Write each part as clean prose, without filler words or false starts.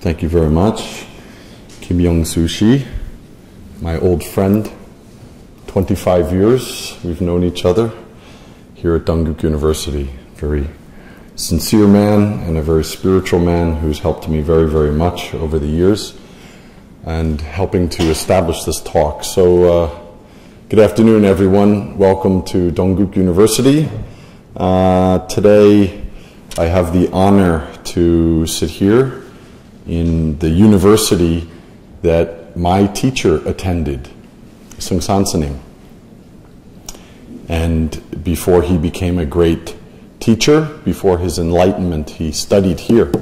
Thank you very much. Kim Young-soo, my old friend, 25 years we've known each other here at Dongguk University. Very sincere man and a very spiritual man who's helped me very, very much over the years and helping to establish this talk. So good afternoon, everyone. Welcome to Dongguk University. Today I have the honor to sit here in the university that my teacher attended, Sung-san-s님. And before he became a great teacher, before his enlightenment, he studied here.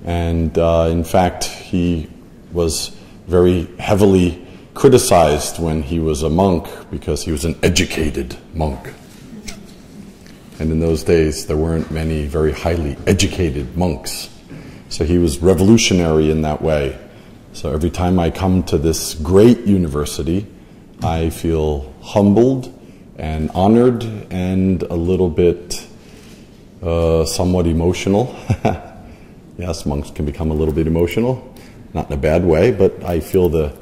And in fact, he was very heavily criticized when he was a monk because he was an educated monk. And in those days, there weren't many very highly educated monks. So he was revolutionary in that way. So every time I come to this great university, I feel humbled and honored and a little bit somewhat emotional. Yes, monks can become a little bit emotional, not in a bad way, but I feel the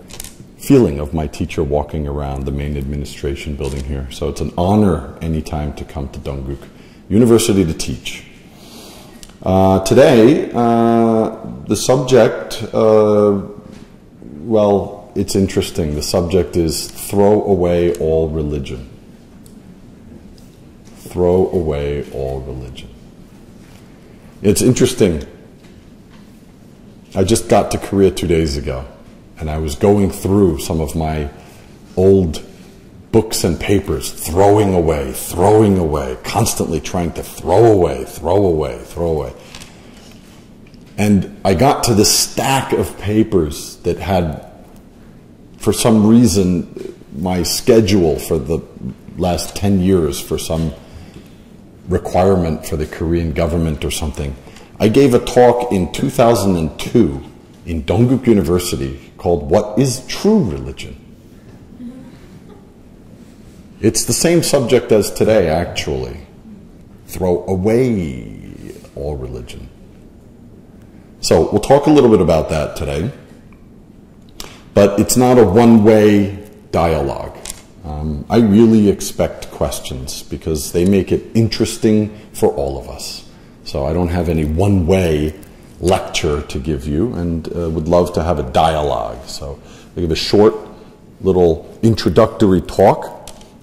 feeling of my teacher walking around the main administration building here. So it's an honor anytime to come to Dongguk University to teach. Today, the subject, well, it's interesting. The subject is throw away all religion. Throw away all religion. It's interesting. I just got to Korea 2 days ago, and I was going through some of my old books and papers, throwing away, constantly trying to throw away. And I got to this stack of papers that had, for some reason, my schedule for the last 10 years for some requirement for the Korean government or something. I gave a talk in 2002 in Dongguk University called What is True Religion? It's the same subject as today, actually. Throw away all religion. So we'll talk a little bit about that today. But it's not a one-way dialogue. I really expect questions because they make it interesting for all of us. So I don't have any one-way lecture to give you and would love to have a dialogue. So I'll give a short little introductory talk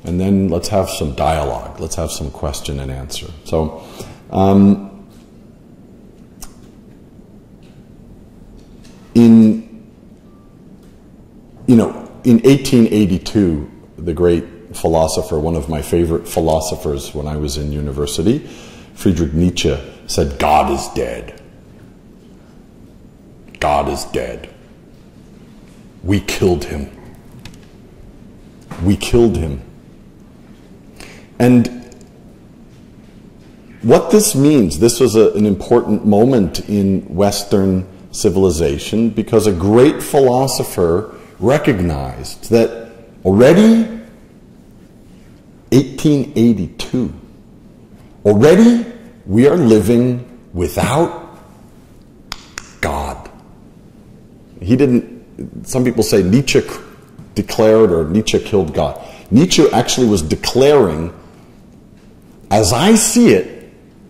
and then let's have some dialogue. Let's have some question and answer. So in 1882, the great philosopher, one of my favorite philosophers when I was in university, Friedrich Nietzsche, said, God is dead. God is dead. We killed him. We killed him. And what this means, this was an important moment in Western civilization because a great philosopher recognized that already 1882, already we are living without God. He didn't, some people say Nietzsche declared or Nietzsche killed God. Nietzsche actually was declaring, as I see it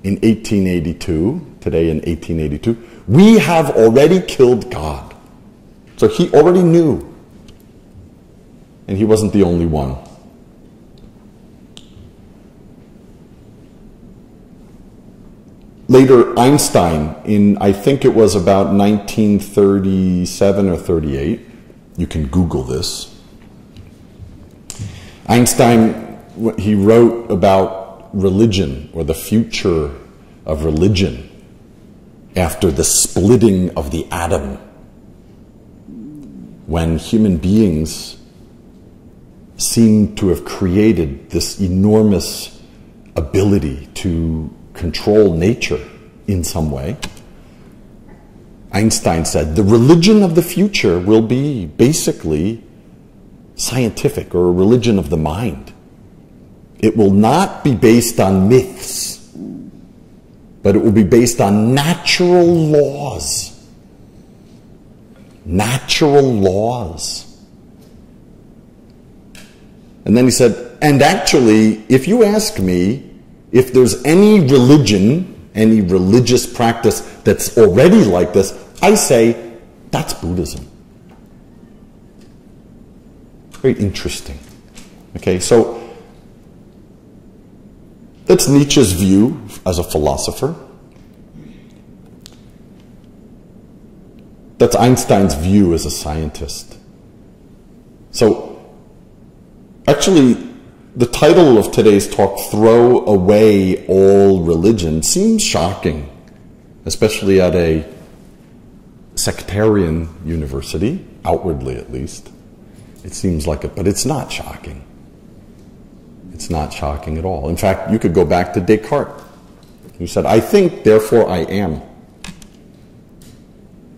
in 1882, today in 1882, we have already killed God. So he already knew. And he wasn't the only one. Later, Einstein, in I think it was about 1937 or 38, you can Google this. Einstein, he wrote about religion or the future of religion after the splitting of the atom, when human beings seem to have created this enormous ability to control nature in some way. Einstein said the religion of the future will be basically scientific, or a religion of the mind. It will not be based on myths, but it will be based on natural laws natural laws. And then he said, and actually, if you ask me if there's any religion, any religious practice that's already like this, I say that's Buddhism. Very interesting. Okay, so that's Nietzsche's view as a philosopher. That's Einstein's view as a scientist. So, actually, the title of today's talk, Throw Away All Religion, seems shocking, especially at a sectarian university, outwardly at least. It seems like it, but it's not shocking. It's not shocking at all. In fact, you could go back to Descartes, who said, I think, therefore I am.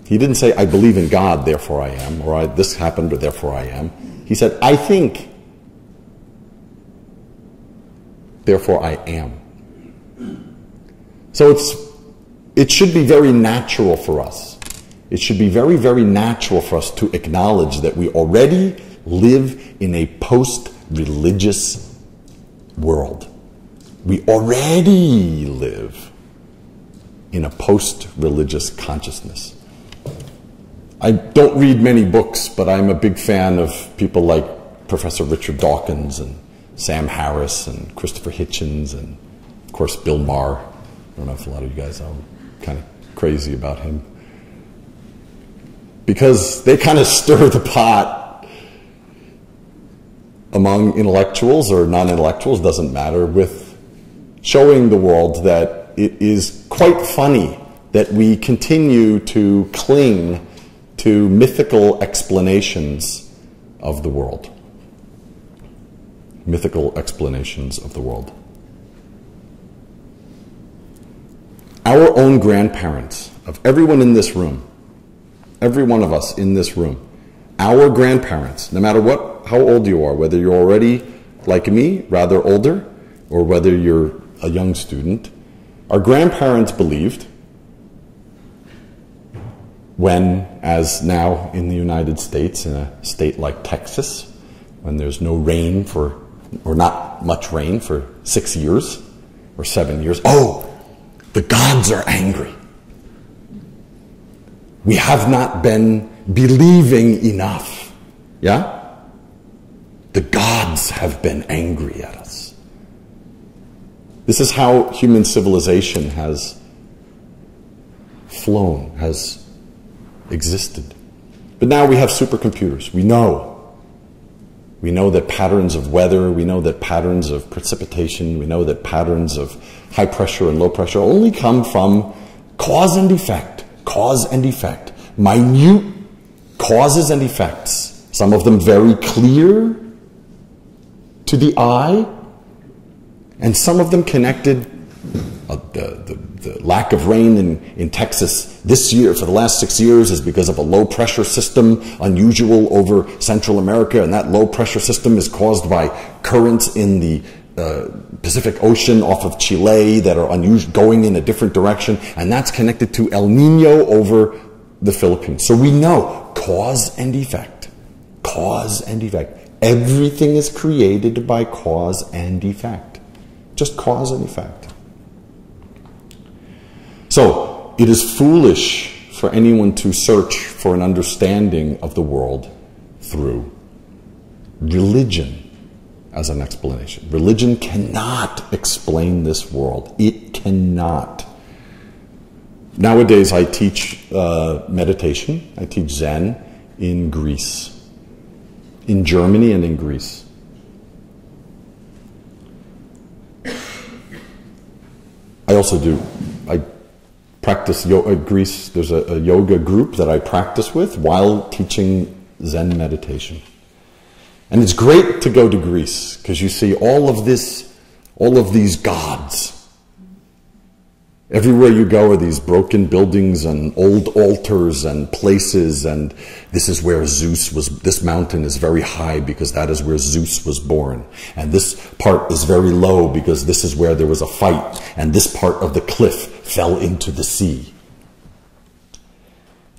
He didn't say, I believe in God, therefore I am, or this happened, or therefore I am. He said, I think, therefore I am. So it should be very natural for us. It should be very, very natural for us to acknowledge that we already live in a post-religious world. We already live in a post-religious consciousness. I don't read many books, but I'm a big fan of people like Professor Richard Dawkins and Sam Harris and Christopher Hitchens and, of course, Bill Maher. I don't know if a lot of you guys are kind of crazy about him. Because they kind of stir the pot among intellectuals or non-intellectuals, doesn't matter, with showing the world that it is quite funny that we continue to cling to mythical explanations of the world. Mythical explanations of the world. Our own grandparents, of everyone in this room, every one of us in this room, our grandparents, no matter how old you are, whether you're already, like me, rather older, or whether you're a young student, our grandparents believed when, as now in the United States, in a state like Texas, when there's no rain or not much rain for 6 years or 7 years, oh, the gods are angry. We have not been believing enough. Yeah? The gods have been angry at us. This is how human civilization has flown, has existed. But now we have supercomputers. We know that patterns of weather, we know that patterns of precipitation, we know that patterns of high pressure and low pressure only come from cause and effect, minute causes and effects, some of them very clear to the eye, and some of them connected. The lack of rain in Texas this year, for the last 6 years, is because of a low pressure system unusual over Central America, and that low pressure system is caused by currents in the Pacific Ocean off of Chile that are unusual, going in a different direction, and that's connected to El Nino over the Philippines. So we know cause and effect. Cause and effect. Everything is created by cause and effect. Just cause and effect. So, it is foolish for anyone to search for an understanding of the world through religion as an explanation. Religion cannot explain this world. It cannot. Nowadays, I teach meditation. I teach Zen in Greece, in Germany and in Greece. I also practice yoga in Greece. There's a yoga group that I practice with while teaching Zen meditation. And it's great to go to Greece because you see all of these gods. Everywhere you go are these broken buildings and old altars and places, and this is where Zeus was. This mountain is very high because that is where Zeus was born. And this part is very low because this is where there was a fight. And this part of the cliff fell into the sea.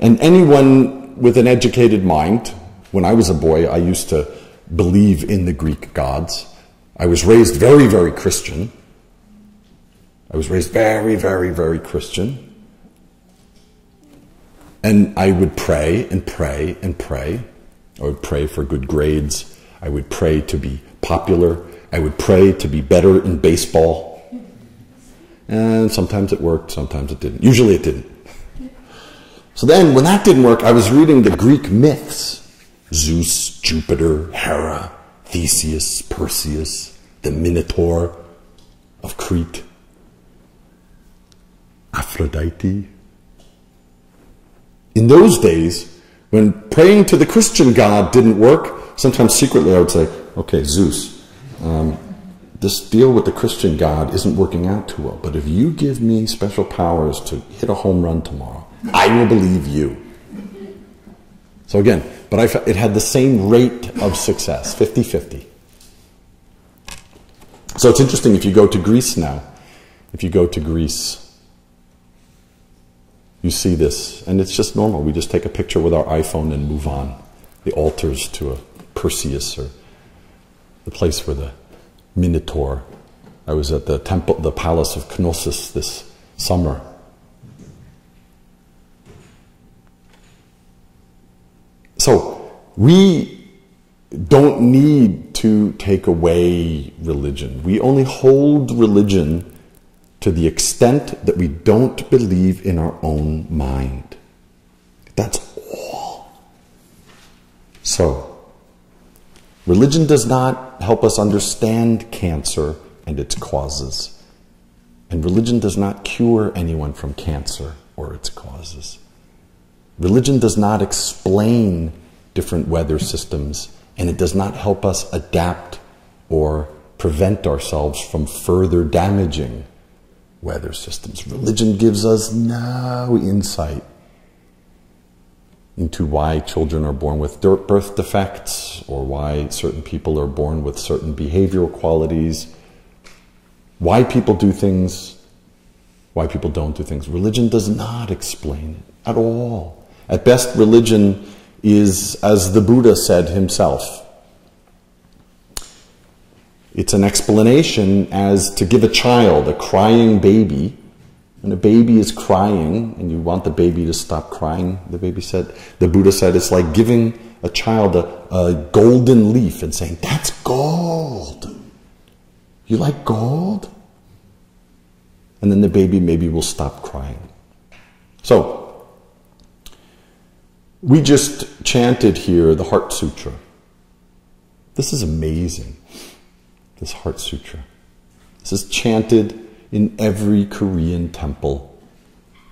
And anyone with an educated mind. When I was a boy, I used to believe in the Greek gods. I was raised very, very Christian. I was raised very, very, very Christian. And I would pray and pray and pray. I would pray for good grades. I would pray to be popular. I would pray to be better in baseball. And sometimes it worked, sometimes it didn't. Usually it didn't. So then, when that didn't work, I was reading the Greek myths. Zeus, Jupiter, Hera, Theseus, Perseus, the Minotaur of Crete, Aphrodite. In those days, when praying to the Christian God didn't work, sometimes secretly I would say, okay, Zeus, this deal with the Christian God isn't working out too well, but if you give me special powers to hit a home run tomorrow, I will believe you. So again, but it had the same rate of success, 50-50. So it's interesting if you go to Greece now, you see this, and it's just normal. We just take a picture with our iPhone and move on. The altars to a Perseus, or the place where the Minotaur. I was at the temple, the palace of Knossos this summer. So, we don't need to take away religion. We only hold religion to the extent that we don't believe in our own mind. That's all. So, religion does not help us understand cancer and its causes. And religion does not cure anyone from cancer or its causes. Religion does not explain different weather systems, and it does not help us adapt or prevent ourselves from further damaging weather systems. Religion gives us no insight into why children are born with birth defects, or why certain people are born with certain behavioral qualities, why people do things, why people don't do things. Religion does not explain it at all. At best, religion is, as the Buddha said himself, it's an explanation as to give a child, a crying baby, when a baby is crying and you want the baby to stop crying, the Buddha said, it's like giving a child a golden leaf and saying, that's gold. You like gold? And then the baby maybe will stop crying. So, we just chanted here the Heart Sutra. This is amazing, this Heart Sutra. This is chanted in every Korean temple.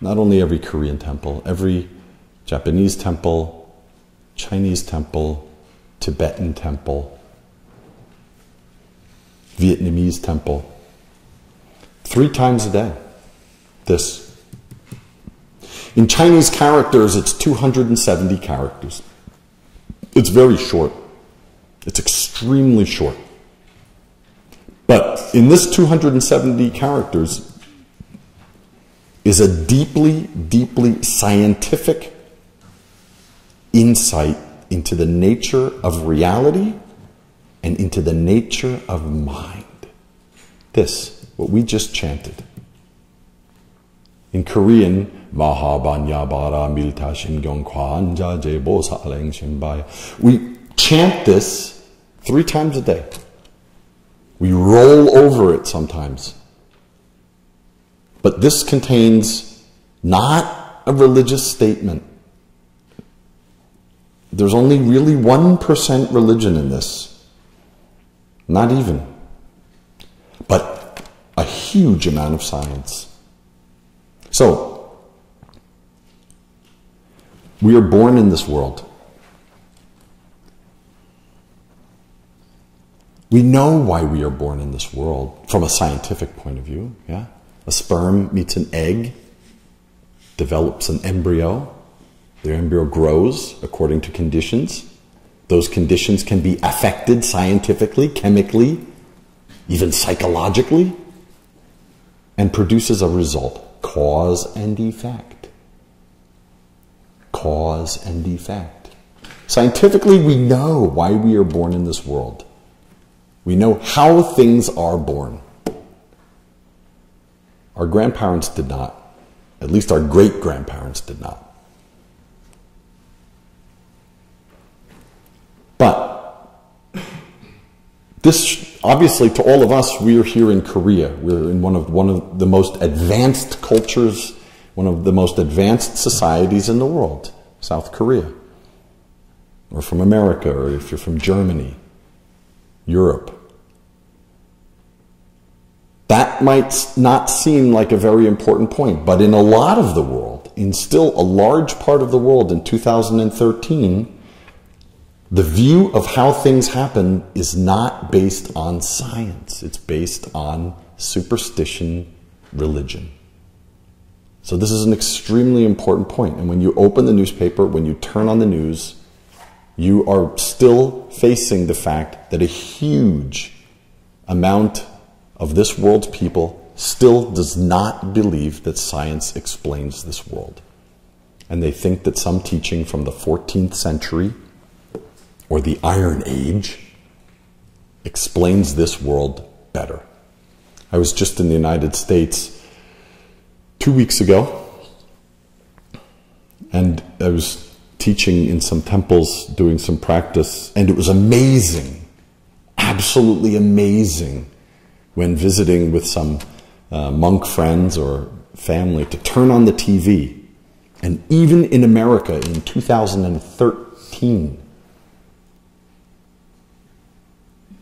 Not only every Korean temple, every Japanese temple, Chinese temple, Tibetan temple, Vietnamese temple. 3 times a day, this. In Chinese characters, it's 270 characters. It's very short. It's extremely short. But in this 270 characters is a deeply, deeply scientific insight into the nature of reality and into the nature of mind. This, what we just chanted. In Korean, Mahabanyabara Milta Shingyong Kwanja Jebo Saleng Shinbaya. We chant this 3 times a day. We roll over it sometimes. But this contains not a religious statement. There's only really 1% religion in this. Not even. But a huge amount of science. So, we are born in this world. We know why we are born in this world from a scientific point of view. Yeah? A sperm meets an egg, develops an embryo. The embryo grows according to conditions. Those conditions can be affected scientifically, chemically, even psychologically, and produces a result. Cause and effect. cause and effect. Scientifically, we know why we are born in this world. We know how things are born. Our grandparents did not. At least our great-grandparents did not. But this, obviously, to all of us, we are here in Korea. We're in one of the most advanced cultures, one of the most advanced societies in the world, South Korea. Or from America, or if you're from Germany, Europe. That might not seem like a very important point, but in a lot of the world, in still a large part of the world in 2013, the view of how things happen is not based on science. It's based on superstition, religion. So this is an extremely important point. And when you open the newspaper, when you turn on the news, you are still facing the fact that a huge amount of this world's people still does not believe that science explains this world. And they think that some teaching from the 14th century or the Iron Age explains this world better. I was just in the United States 2 weeks ago, and I was teaching in some temples, doing some practice, and it was amazing, absolutely amazing, when visiting with some monk friends or family, to turn on the TV. And even in America in 2013,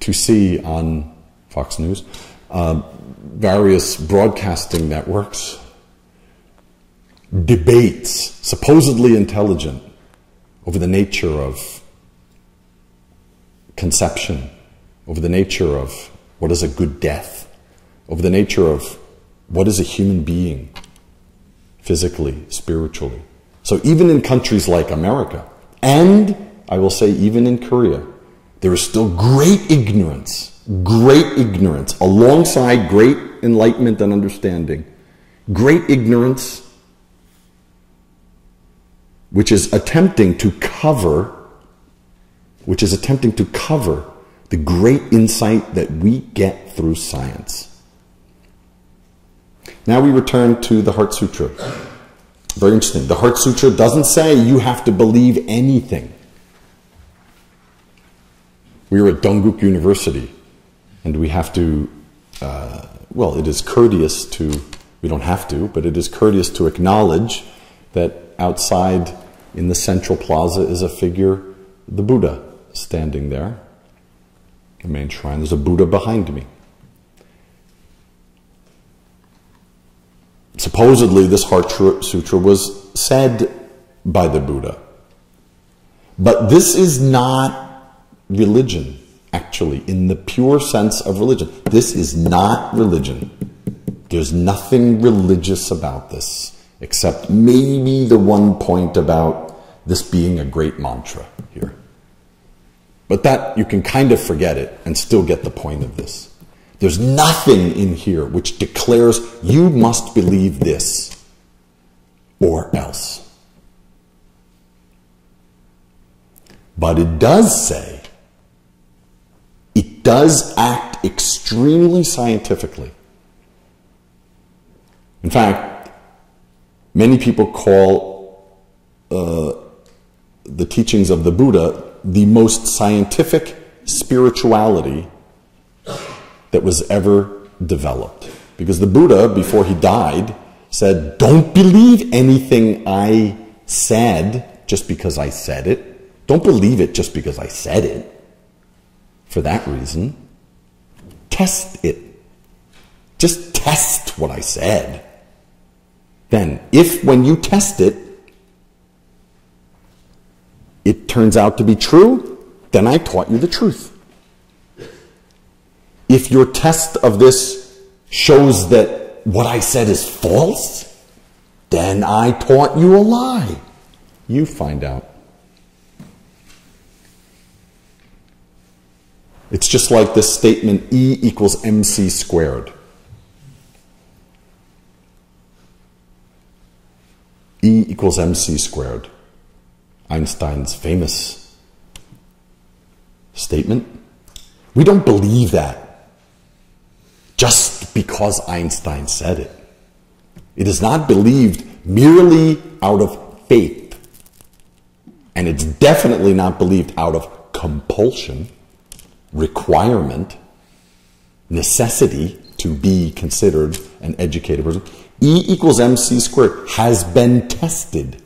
to see on Fox News, various broadcasting networks, debates, supposedly intelligent, over the nature of conception, over the nature of what is a good death, over the nature of what is a human being, physically, spiritually. So even in countries like America, and I will say even in Korea, there is still great ignorance, alongside great enlightenment and understanding, great ignorance, which is attempting to cover the great insight that we get through science. Now we return to the Heart Sutra. Very interesting. The Heart Sutra doesn't say you have to believe anything. We were at Dongguk University, and we have to, well, it is courteous to, we don't have to, but it is courteous to acknowledge that outside in the central plaza is a figure, the Buddha, standing there. The main shrine, there's a Buddha behind me. Supposedly this Heart Sutra was said by the Buddha. But this is not religion, actually, in the pure sense of religion. This is not religion. There's nothing religious about this, except maybe the one point about this being a great mantra here. But that, you can kind of forget it and still get the point of this. There's nothing in here which declares you must believe this or else. But it does say, it does act extremely scientifically. In fact, many people call the teachings of the Buddha the most scientific spirituality that was ever developed. Because the Buddha, before he died, said, don't believe anything I said just because I said it. Don't believe it just because I said it. For that reason, test it. Just test what I said. Then, if when you test it, it turns out to be true, then I taught you the truth. If your test of this shows that what I said is false, then I taught you a lie. You find out. It's just like this statement, E equals mc squared. E equals mc squared. Einstein's famous statement. We don't believe that just because Einstein said it. It is not believed merely out of faith. And it's definitely not believed out of compulsion, requirement, necessity to be considered an educated person. E equals mc squared has been tested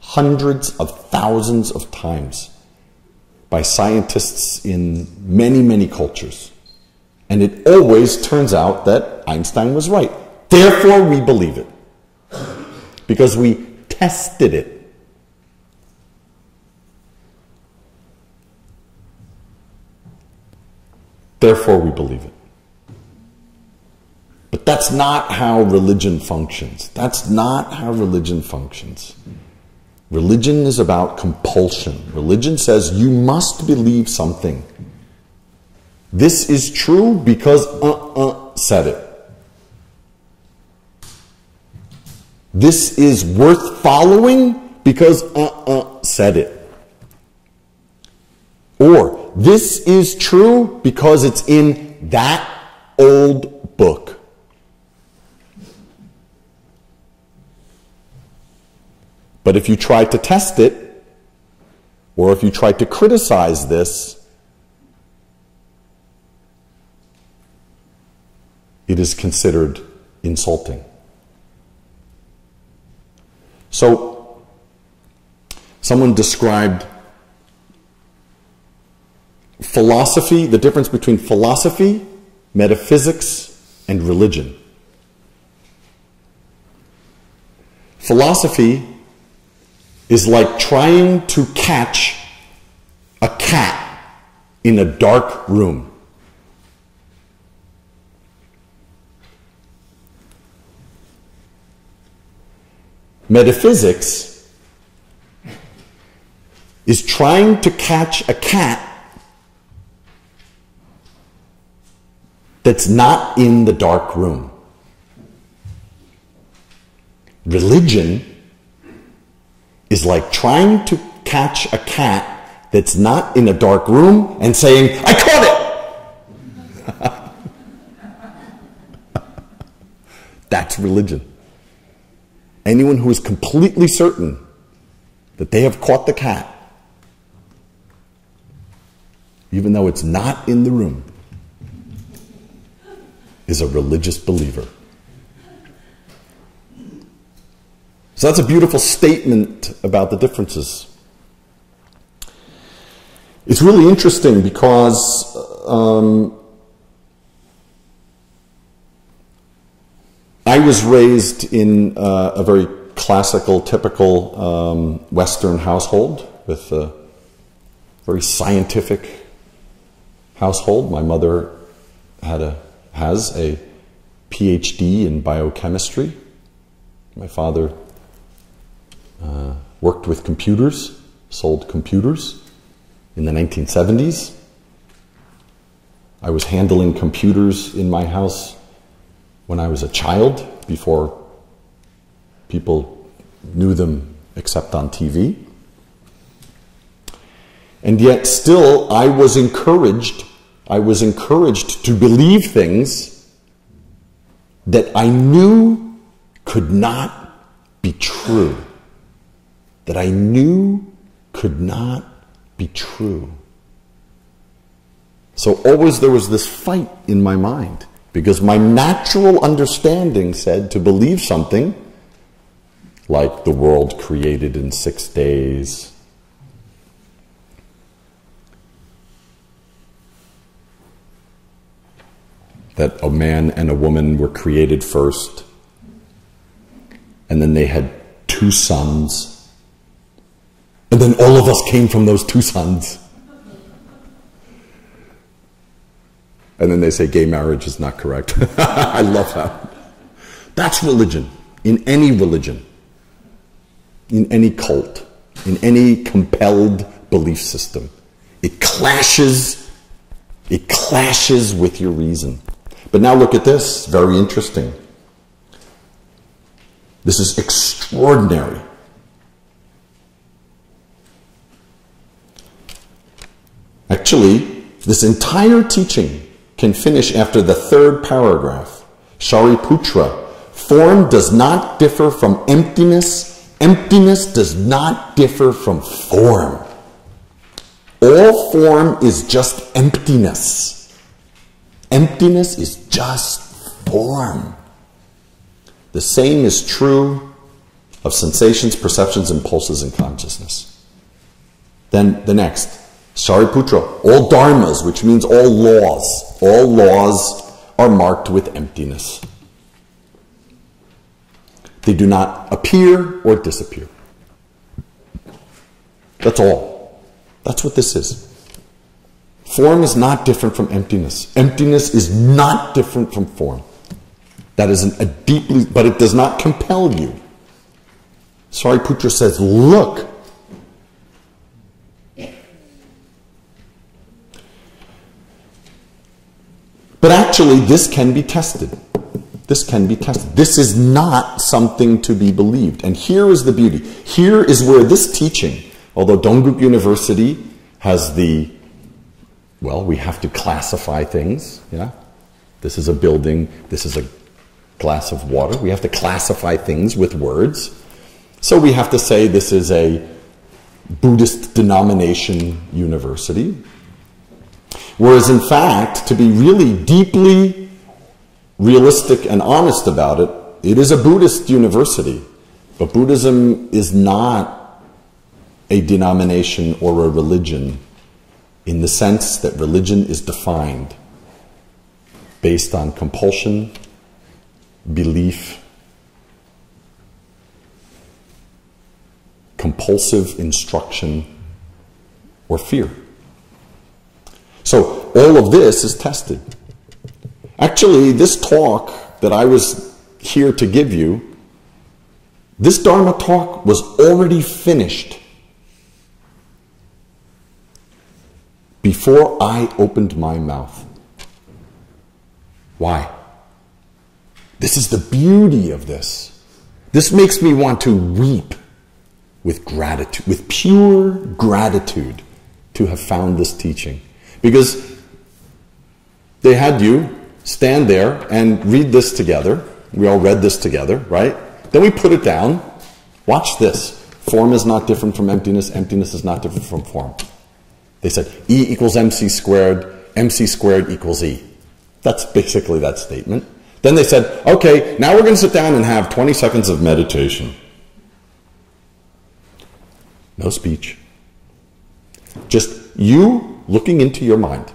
hundreds of thousands of times by scientists in many, many cultures. And it always turns out that Einstein was right. Therefore, we believe it. Because we tested it. Therefore, we believe it. But that's not how religion functions. That's not how religion functions. Religion is about compulsion. Religion says you must believe something. This is true because said it. This is worth following because said it. Or this is true because it's in that old book. But if you try to test it, or if you try to criticize this, it is considered insulting. So, someone described philosophy, the difference between philosophy, metaphysics, and religion. Philosophy is like trying to catch a cat in a dark room. Metaphysics is trying to catch a cat that's not in the dark room. Religion is like trying to catch a cat that's not in a dark room and saying, I caught it! That's religion. Anyone who is completely certain that they have caught the cat, even though it's not in the room, is a religious believer. So that's a beautiful statement about the differences. It's really interesting because I was raised in a very classical, typical Western household with a very scientific household. My mother has a PhD in biochemistry. My father worked with computers, sold computers in the 1970s. I was handling computers in my house when I was a child, before people knew them except on TV. And yet still I was encouraged to believe things that I knew could not be true. That I knew could not be true. So always there was this fight in my mind, because my natural understanding said to believe something like the world created in 6 days, that a man and a woman were created first, and then they had 2 sons, and then all of us came from those 2 sons. And then they say gay marriage is not correct. I love that. That's religion. In any religion, in any cult, in any compelled belief system, it clashes with your reason. But now look at this, very interesting. This is extraordinary. Actually, this entire teaching can finish after the third paragraph. Shariputra, form does not differ from emptiness. Emptiness does not differ from form. All form is just emptiness. Emptiness is just form. The same is true of sensations, perceptions, impulses, and consciousness. Then the next, Shariputra, all dharmas, which means all laws are marked with emptiness. They do not appear or disappear. That's all. That's what this is. Form is not different from emptiness. Emptiness is not different from form. That is but it does not compel you. Shariputra says, look. But actually, this can be tested. This can be tested. This is not something to be believed. And here is the beauty. Here is where this teaching, although Dongguk University has we have to classify things. Yeah? This is a building. This is a glass of water. We have to classify things with words. So we have to say this is a Buddhist denomination university. Whereas in fact, to be really deeply realistic and honest about it, it is a Buddhist university. But Buddhism is not a denomination or a religion in the sense that religion is defined based on compulsion, belief, compulsive instruction, or fear. So all of this is tested. Actually, this talk that I was here to give you, this Dharma talk was already finished before I opened my mouth. Why? This is the beauty of this. This makes me want to weep with gratitude, with pure gratitude to have found this teaching. Because they had you stand there and read this together. We all read this together, right? Then we put it down. Watch this. Form is not different from emptiness. Emptiness is not different from form. They said E equals MC squared equals E. That's basically that statement. Then they said, okay, now we're going to sit down and have 20 seconds of meditation. No speech. Just you looking into your mind.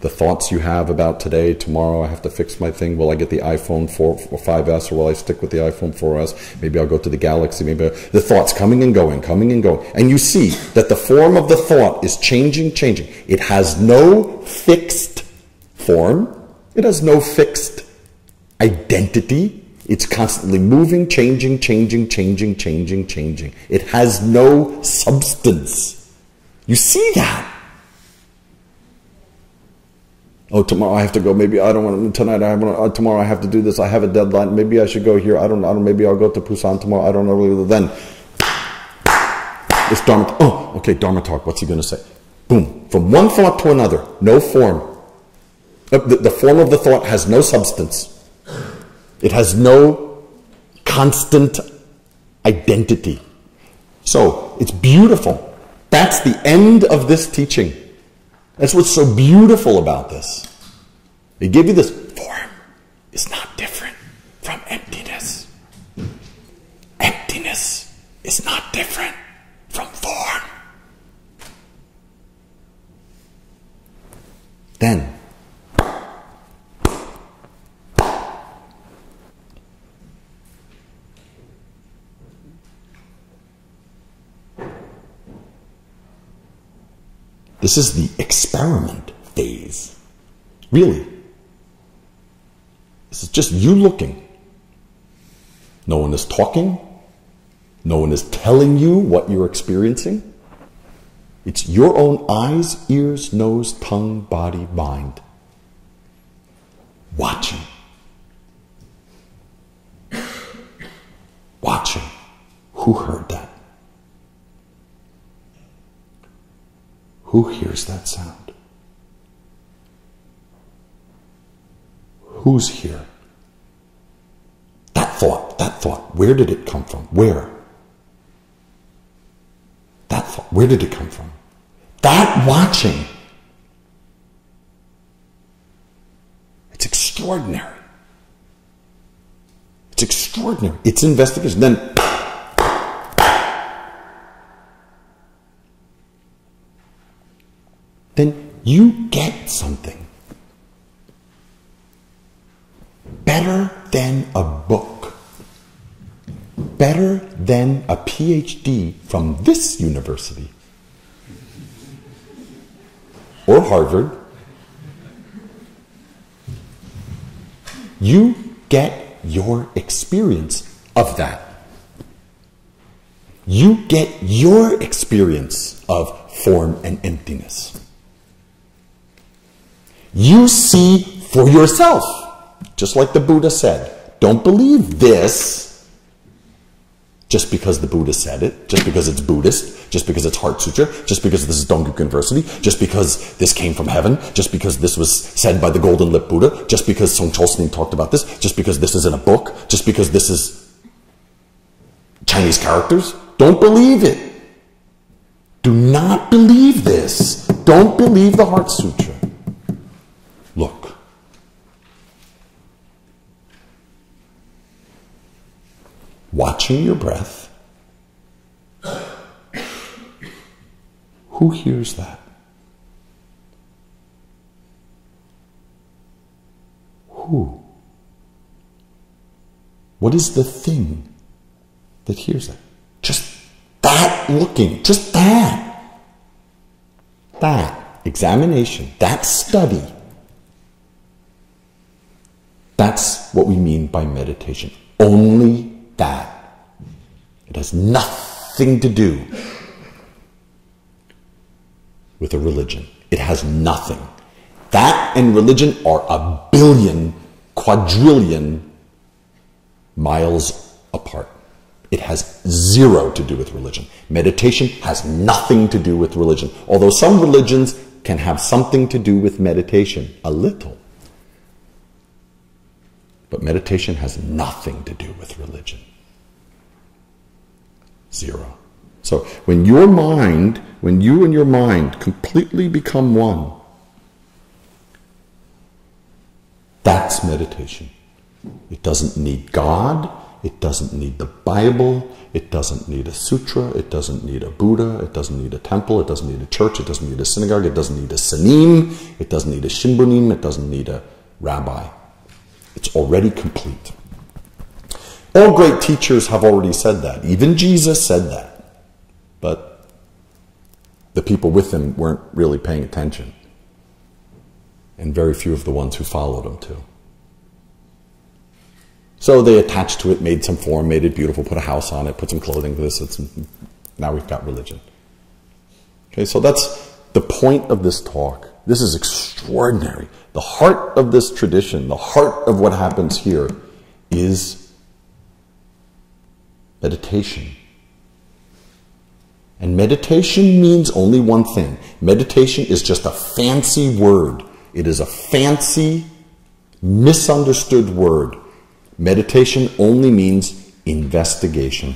The thoughts you have about today, tomorrow I have to fix my thing. Will I get the iPhone 4 or 5S, or will I stick with the iPhone 4S? Maybe I'll go to the Galaxy. Maybe the thoughts coming and going, coming and going. And you see that the form of the thought is changing. It has no fixed form. It has no fixed identity. It's constantly moving, changing. It has no substance. You see that? Oh, tomorrow I have to go. Maybe I don't want to. Tonight tomorrow I have to do this. I have a deadline. Maybe I should go here. I don't know. Maybe I'll go to Busan tomorrow. I don't know. Then this Dharma. Oh, okay. Dharma talk. What's he going to say? Boom. From one thought to another. No form. The form of the thought has no substance. It has no constant identity. So it's beautiful. That's the end of this teaching. That's what's so beautiful about this. They give you this form is not different from emptiness. Emptiness is not different from form. Then, this is the experiment phase. Really. This is just you looking. No one is talking. No one is telling you what you're experiencing. It's your own eyes, ears, nose, tongue, body, mind. Watching. Watching. Who heard that? Who hears that sound? Who's here? That thought, where did it come from? Where? That thought, where did it come from? That watching. It's extraordinary. It's extraordinary. It's investigation. Then you get something better than a book, better than a PhD from this university or Harvard. You get your experience of that. You get your experience of form and emptiness. You see for yourself, just like the Buddha said. Don't believe this just because the Buddha said it, just because it's Buddhist, just because it's Heart Sutra, just because this is Dongguk University, just because this came from heaven, just because this was said by the Golden Lip Buddha, just because Song Cholsning talked about this, just because this is in a book, just because this is Chinese characters. Don't believe it. Do not believe this. Don't believe the Heart Sutra. Look. Watching your breath. Who hears that? Who? What is the thing that hears that? Just that looking, just that. That examination, that study. That's what we mean by meditation. Only that. It has nothing to do with a religion. It has nothing. That and religion are a billion, quadrillion miles apart. It has zero to do with religion. Meditation has nothing to do with religion. Although some religions can have something to do with meditation, a little. But meditation has nothing to do with religion. Zero. So when you and your mind completely become one, that's meditation. It doesn't need God. It doesn't need the Bible. It doesn't need a sutra. It doesn't need a Buddha. It doesn't need a temple. It doesn't need a church. It doesn't need a synagogue. It doesn't need a sanim. It doesn't need a shimbunim. It doesn't need a rabbi. It's already complete. All great teachers have already said that. Even Jesus said that. But the people with him weren't really paying attention. And very few of the ones who followed him too. So they attached to it, made some form, made it beautiful, put a house on it, put some clothing to this. Now we've got religion. Okay, so that's the point of this talk. This is extraordinary. The heart of this tradition, the heart of what happens here is meditation. And meditation means only one thing. Meditation is just a fancy word. It is a fancy, misunderstood word. Meditation only means investigation.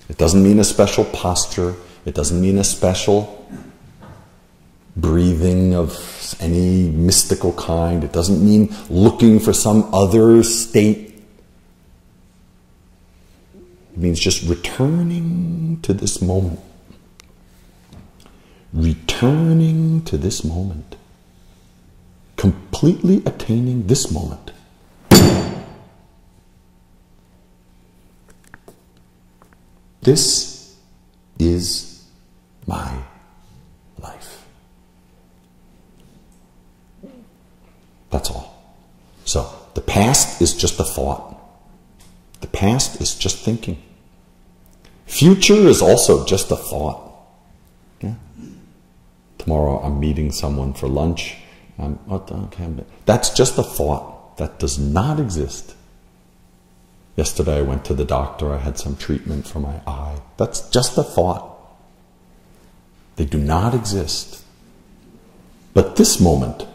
It doesn't mean a special posture. It doesn't mean a special breathing of any mystical kind. It doesn't mean looking for some other state. It means just returning to this moment. Returning to this moment. Completely attaining this moment. This is my life. That's all. So, the past is just a thought. The past is just thinking. Future is also just a thought. Yeah? Tomorrow I'm meeting someone for lunch. That's just a thought. That does not exist. Yesterday I went to the doctor. I had some treatment for my eye. That's just a thought. They do not exist. But this moment,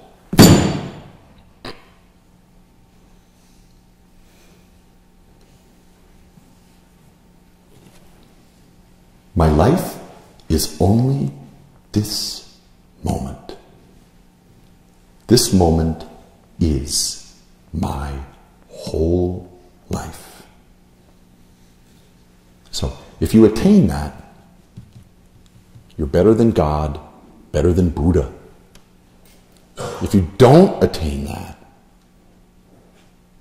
my life is only this moment. This moment is my whole life. So, if you attain that, you're better than God, better than Buddha. If you don't attain that,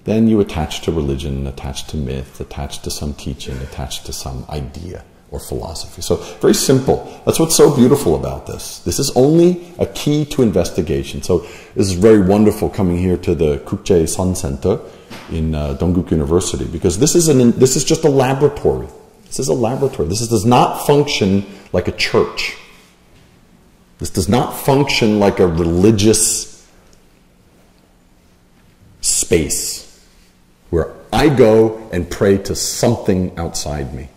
then you attach to religion, attach to myth, attach to some teaching, attach to some idea or philosophy. So, very simple. That's what's so beautiful about this. This is only a key to investigation. So, this is very wonderful coming here to the 국제선센터 in Dongguk University, because this is just a laboratory. This is a laboratory. This does not function like a church. This does not function like a religious space where I go and pray to something outside me.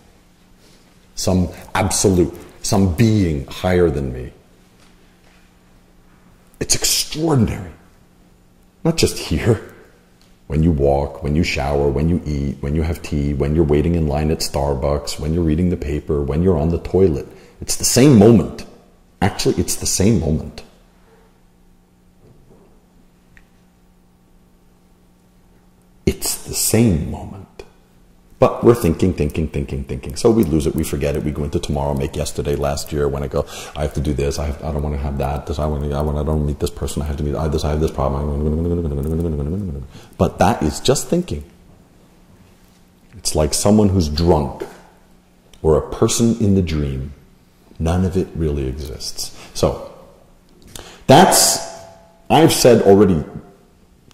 Some absolute, some being higher than me. It's extraordinary. Not just here. When you walk, when you shower, when you eat, when you have tea, when you're waiting in line at Starbucks, when you're reading the paper, when you're on the toilet. It's the same moment. Actually, it's the same moment. It's the same moment. But we're thinking. So we lose it, we forget it, we go into tomorrow, make yesterday, last year, when I go, I have to do this, I don't want to have that, I don't meet this person, I have to meet this, I have this problem. But that is just thinking. It's like someone who's drunk, or a person in the dream. None of it really exists. So, I've said already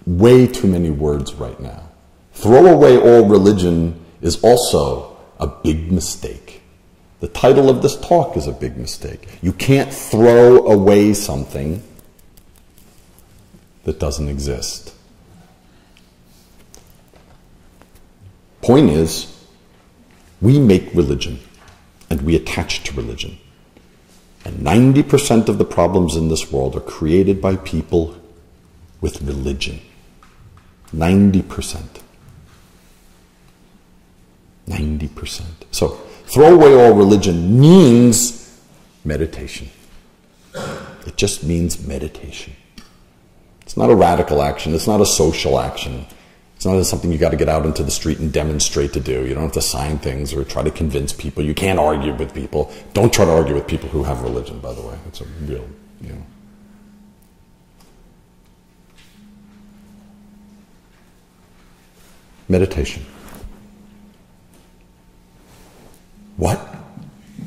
way too many words right now. Throw away all religion is also a big mistake. The title of this talk is a big mistake. You can't throw away something that doesn't exist. Point is, we make religion and we attach to religion. And 90% of the problems in this world are created by people with religion. 90%. 90%. So, throw away all religion means meditation. It just means meditation. It's not a radical action. It's not a social action. It's not something you got to get out into the street and demonstrate to do. You don't have to sign things or try to convince people. You can't argue with people. Don't try to argue with people who have religion, by the way. It's a real, Meditation. What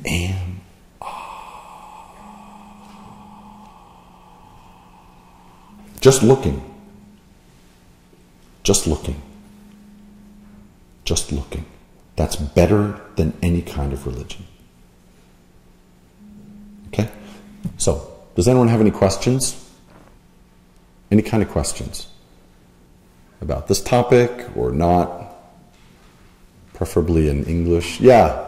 am I? Just looking. Just looking. Just looking. That's better than any kind of religion. Okay? So, does anyone have any questions? Any kind of questions about this topic or not? Preferably in English. Yeah.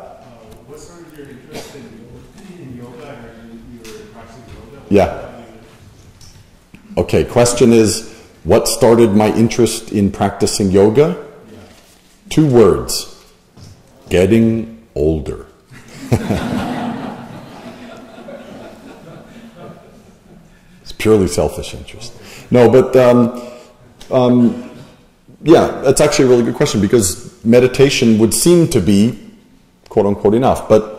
What started your interest in yoga? I heard you were practicing yoga. Yeah. Okay, question is, what started my interest in practicing yoga? Yeah. 2 words. Getting older. It's purely selfish interest. No, but yeah, that's actually a really good question, because meditation would seem to be, quote unquote, enough. But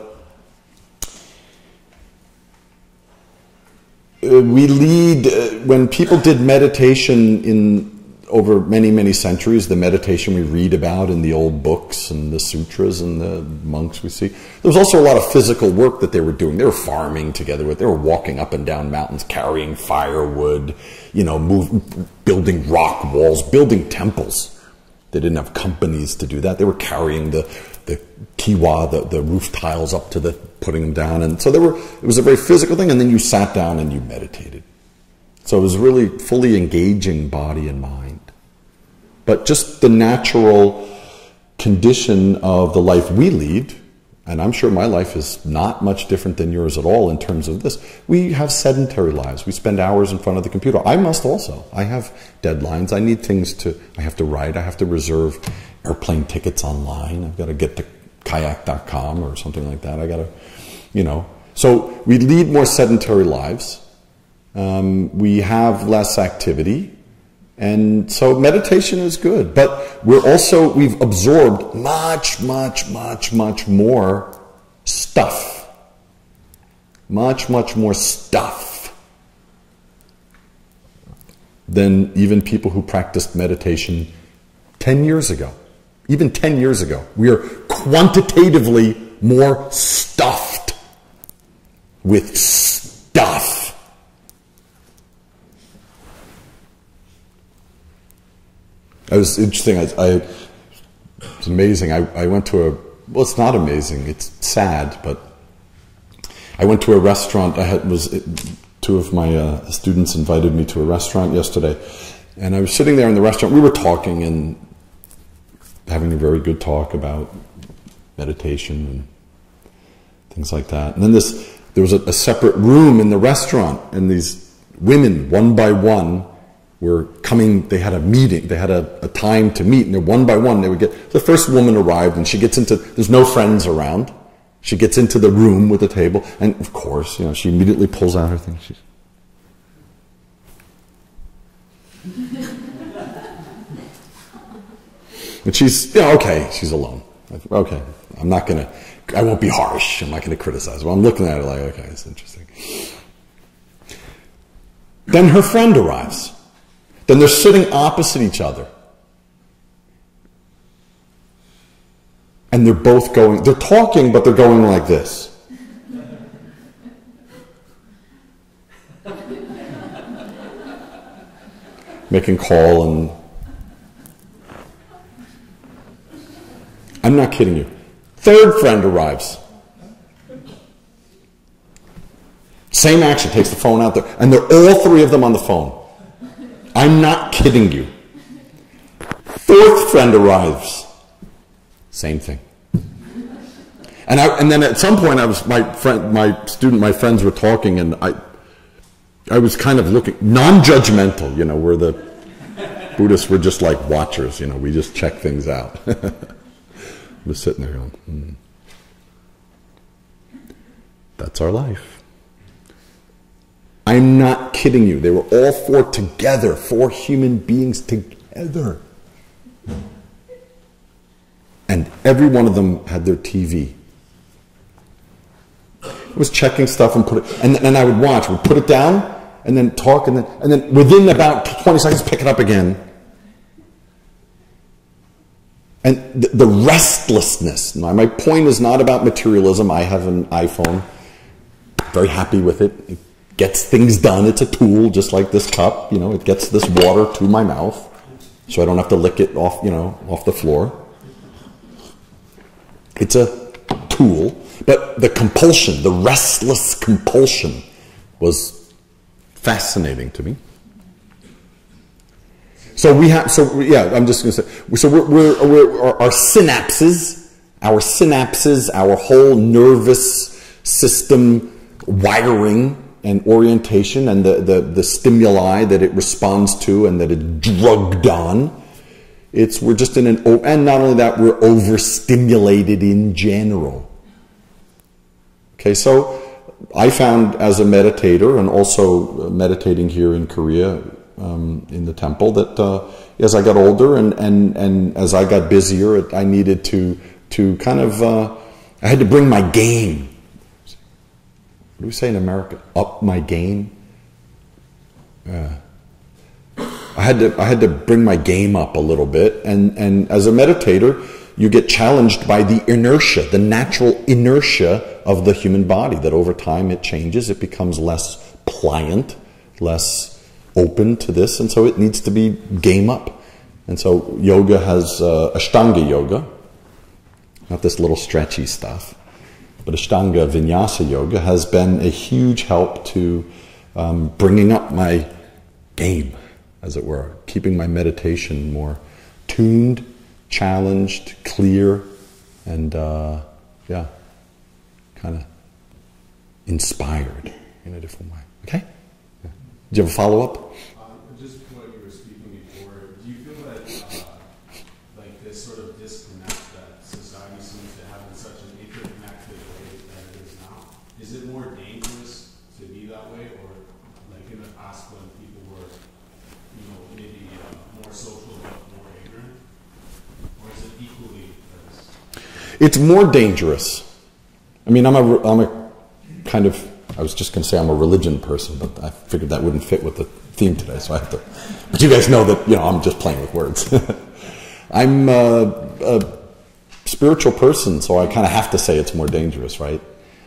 we lead, when people did meditation over many centuries, the meditation we read about in the old books and the sutras and the monks we see, there was also a lot of physical work that they were doing. They were farming together, they were walking up and down mountains, carrying firewood, building rock walls, building temples. They didn't have companies to do that. They were carrying the kiwa, the roof tiles up to putting them down. And so it was a very physical thing, and then you sat down and you meditated. So it was really fully engaging body and mind. But just the natural condition of the life we lead, and I'm sure my life is not much different than yours at all in terms of this. We have sedentary lives. We spend hours in front of the computer. I must also. I have deadlines. I need things I have to write. I have to reserve airplane tickets online. I've got to get to kayak.com or something like that. I got to, So we lead more sedentary lives. We have less activity. And so meditation is good, but we've absorbed much, much, much, much more stuff. Much, much more stuff than even people who practiced meditation 10 years ago. Even 10 years ago. We are quantitatively more stuffed with stuff. It was interesting. It's amazing. I went to well, it's not amazing. It's sad, but I went to a restaurant. Two of my students invited me to a restaurant yesterday, and I was sitting there in the restaurant. We were talking and having a very good talk about meditation and things like that. And then there was a separate room in the restaurant, and these women, one by one, were coming. They had a meeting. They had a time to meet, and they're one by one. They would get. The first woman arrived, and she gets into. There's no friends around. She gets into the room with the table, and of course, she immediately pulls out her thing. And she's okay. She's alone. Okay, I won't be harsh. I'm not gonna criticize. Well, I'm looking at her like, okay, it's interesting. Then her friend arrives. Then they're sitting opposite each other. And they're talking, but they're going like this. Making call and... I'm not kidding you. Third friend arrives. Same action, takes the phone out there, and they're all three of them on the phone. I'm not kidding you. Fourth friend arrives. Same thing. And then at some point, my friends were talking, and I was kind of looking, non-judgmental, where the Buddhists were just like watchers, we just check things out. I was sitting there going, That's our life. I'm not kidding you. They were all four together, 4 human beings together. And every one of them had their TV. I was checking stuff and and I would watch. We'd put it down and then talk and then within about 20 seconds pick it up again. And the restlessness. My point is not about materialism. I have an iPhone. Very happy with it. It gets things done. It's a tool, just like this cup. It gets this water to my mouth, so I don't have to lick it off, off the floor. It's a tool, but the compulsion, the restless compulsion, was fascinating to me. I'm just going to say, our synapses, our whole nervous system wiring and orientation and the stimuli that it responds to and that it drugged on. We're just and not only that, we're overstimulated in general. Okay, so I found as a meditator and also meditating here in Korea, in the temple, that as I got older and as I got busier, I needed to kind of, I had to bring my game. What do we say in America? Up my game. I had to bring my game up a little bit, and as a meditator, you get challenged by the inertia, the natural inertia of the human body. That over time it changes, it becomes less pliant, less open to this, and so it needs to be game up. And so yoga has Ashtanga yoga, not this little stretchy stuff. But Ashtanga Vinyasa Yoga has been a huge help to bringing up my game, as it were, keeping my meditation more tuned, challenged, clear, and kind of inspired in a different way. Okay? Yeah. Do you have a follow-up? Just what you were speaking before, do you feel that like this sort of disconnect that society seems to have in such an interconnected way that it is now, is it more dangerous to be that way, or like in the past when people were, you know, maybe more social but more ignorant, or is it equally as? It's more dangerous. I mean, I'm a kind of, I was just going to say I'm a religion person, but I figured that wouldn't fit with the theme today, so I have to. But you guys know that, you know, I'm just playing with words. I'm a spiritual person, so I kind of have to say it's more dangerous, right?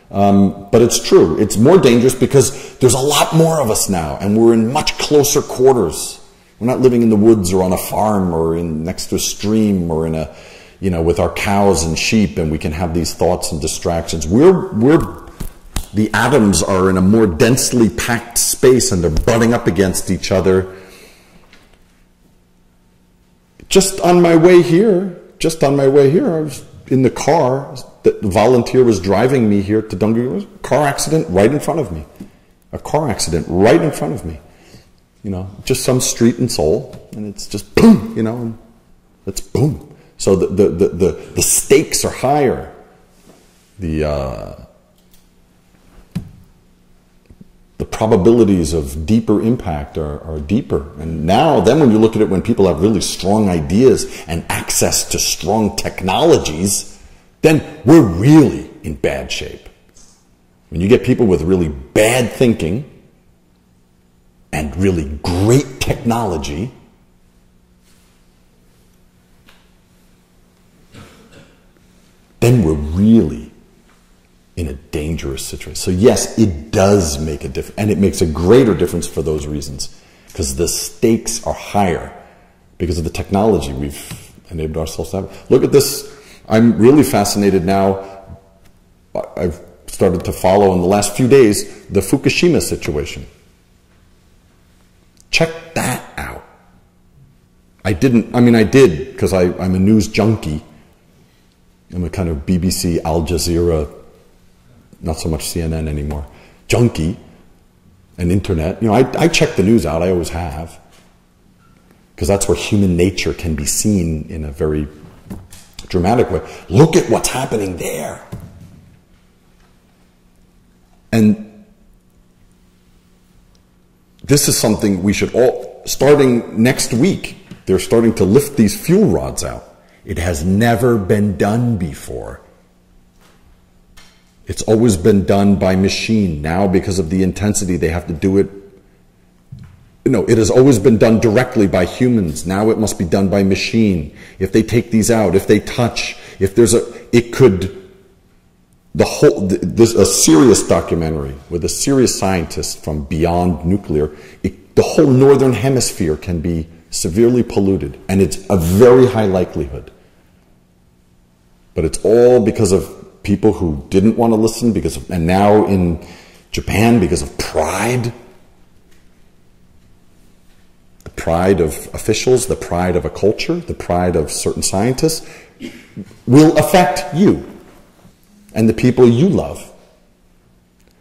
But it's true. It's more dangerous because there's a lot more of us now, and we're in much closer quarters. We're not living in the woods or on a farm or next to a stream or in a, you know, with our cows and sheep, and we can have these thoughts and distractions. The atoms are in a more densely packed space, and they're butting up against each other. Just on my way here, I was in the car. The volunteer was driving me here to Dungay. Car accident right in front of me. A car accident right in front of me. You know, just some street in Seoul, and it's just boom, you know, and it's boom. So the stakes are higher. The probabilities of deeper impact are deeper. And now, then when you look at it, when people have really strong ideas and access to strong technologies, then we're really in bad shape. When you get people with really bad thinking and really great technology, then we're really in a dangerous situation. So yes, it does make a difference, and it makes a greater difference for those reasons, because the stakes are higher because of the technology we've enabled ourselves to have. Look at this. I'm really fascinated now. I've started to follow in the last few days the Fukushima situation. Check that out. I did because I'm a news junkie. I'm a kind of BBC, Al Jazeera, not so much CNN anymore, junkie, and internet. You know, I check the news out, I always have, because that's where human nature can be seen in a very dramatic way. Look at what's happening there. And this is something we should all, starting next week, they're starting to lift these fuel rods out. It has never been done before. It's always been done by machine. Now, because of the intensity, they have to do it. No, it has always been done directly by humans. Now it must be done by machine. If they take these out, if they touch, if there's there's a serious documentary with a serious scientist from Beyond Nuclear. The whole northern hemisphere can be severely polluted, and it's a very high likelihood. But it's all because of people who didn't want to listen, and now in Japan, because of pride. The pride of officials, the pride of a culture, the pride of certain scientists will affect you and the people you love.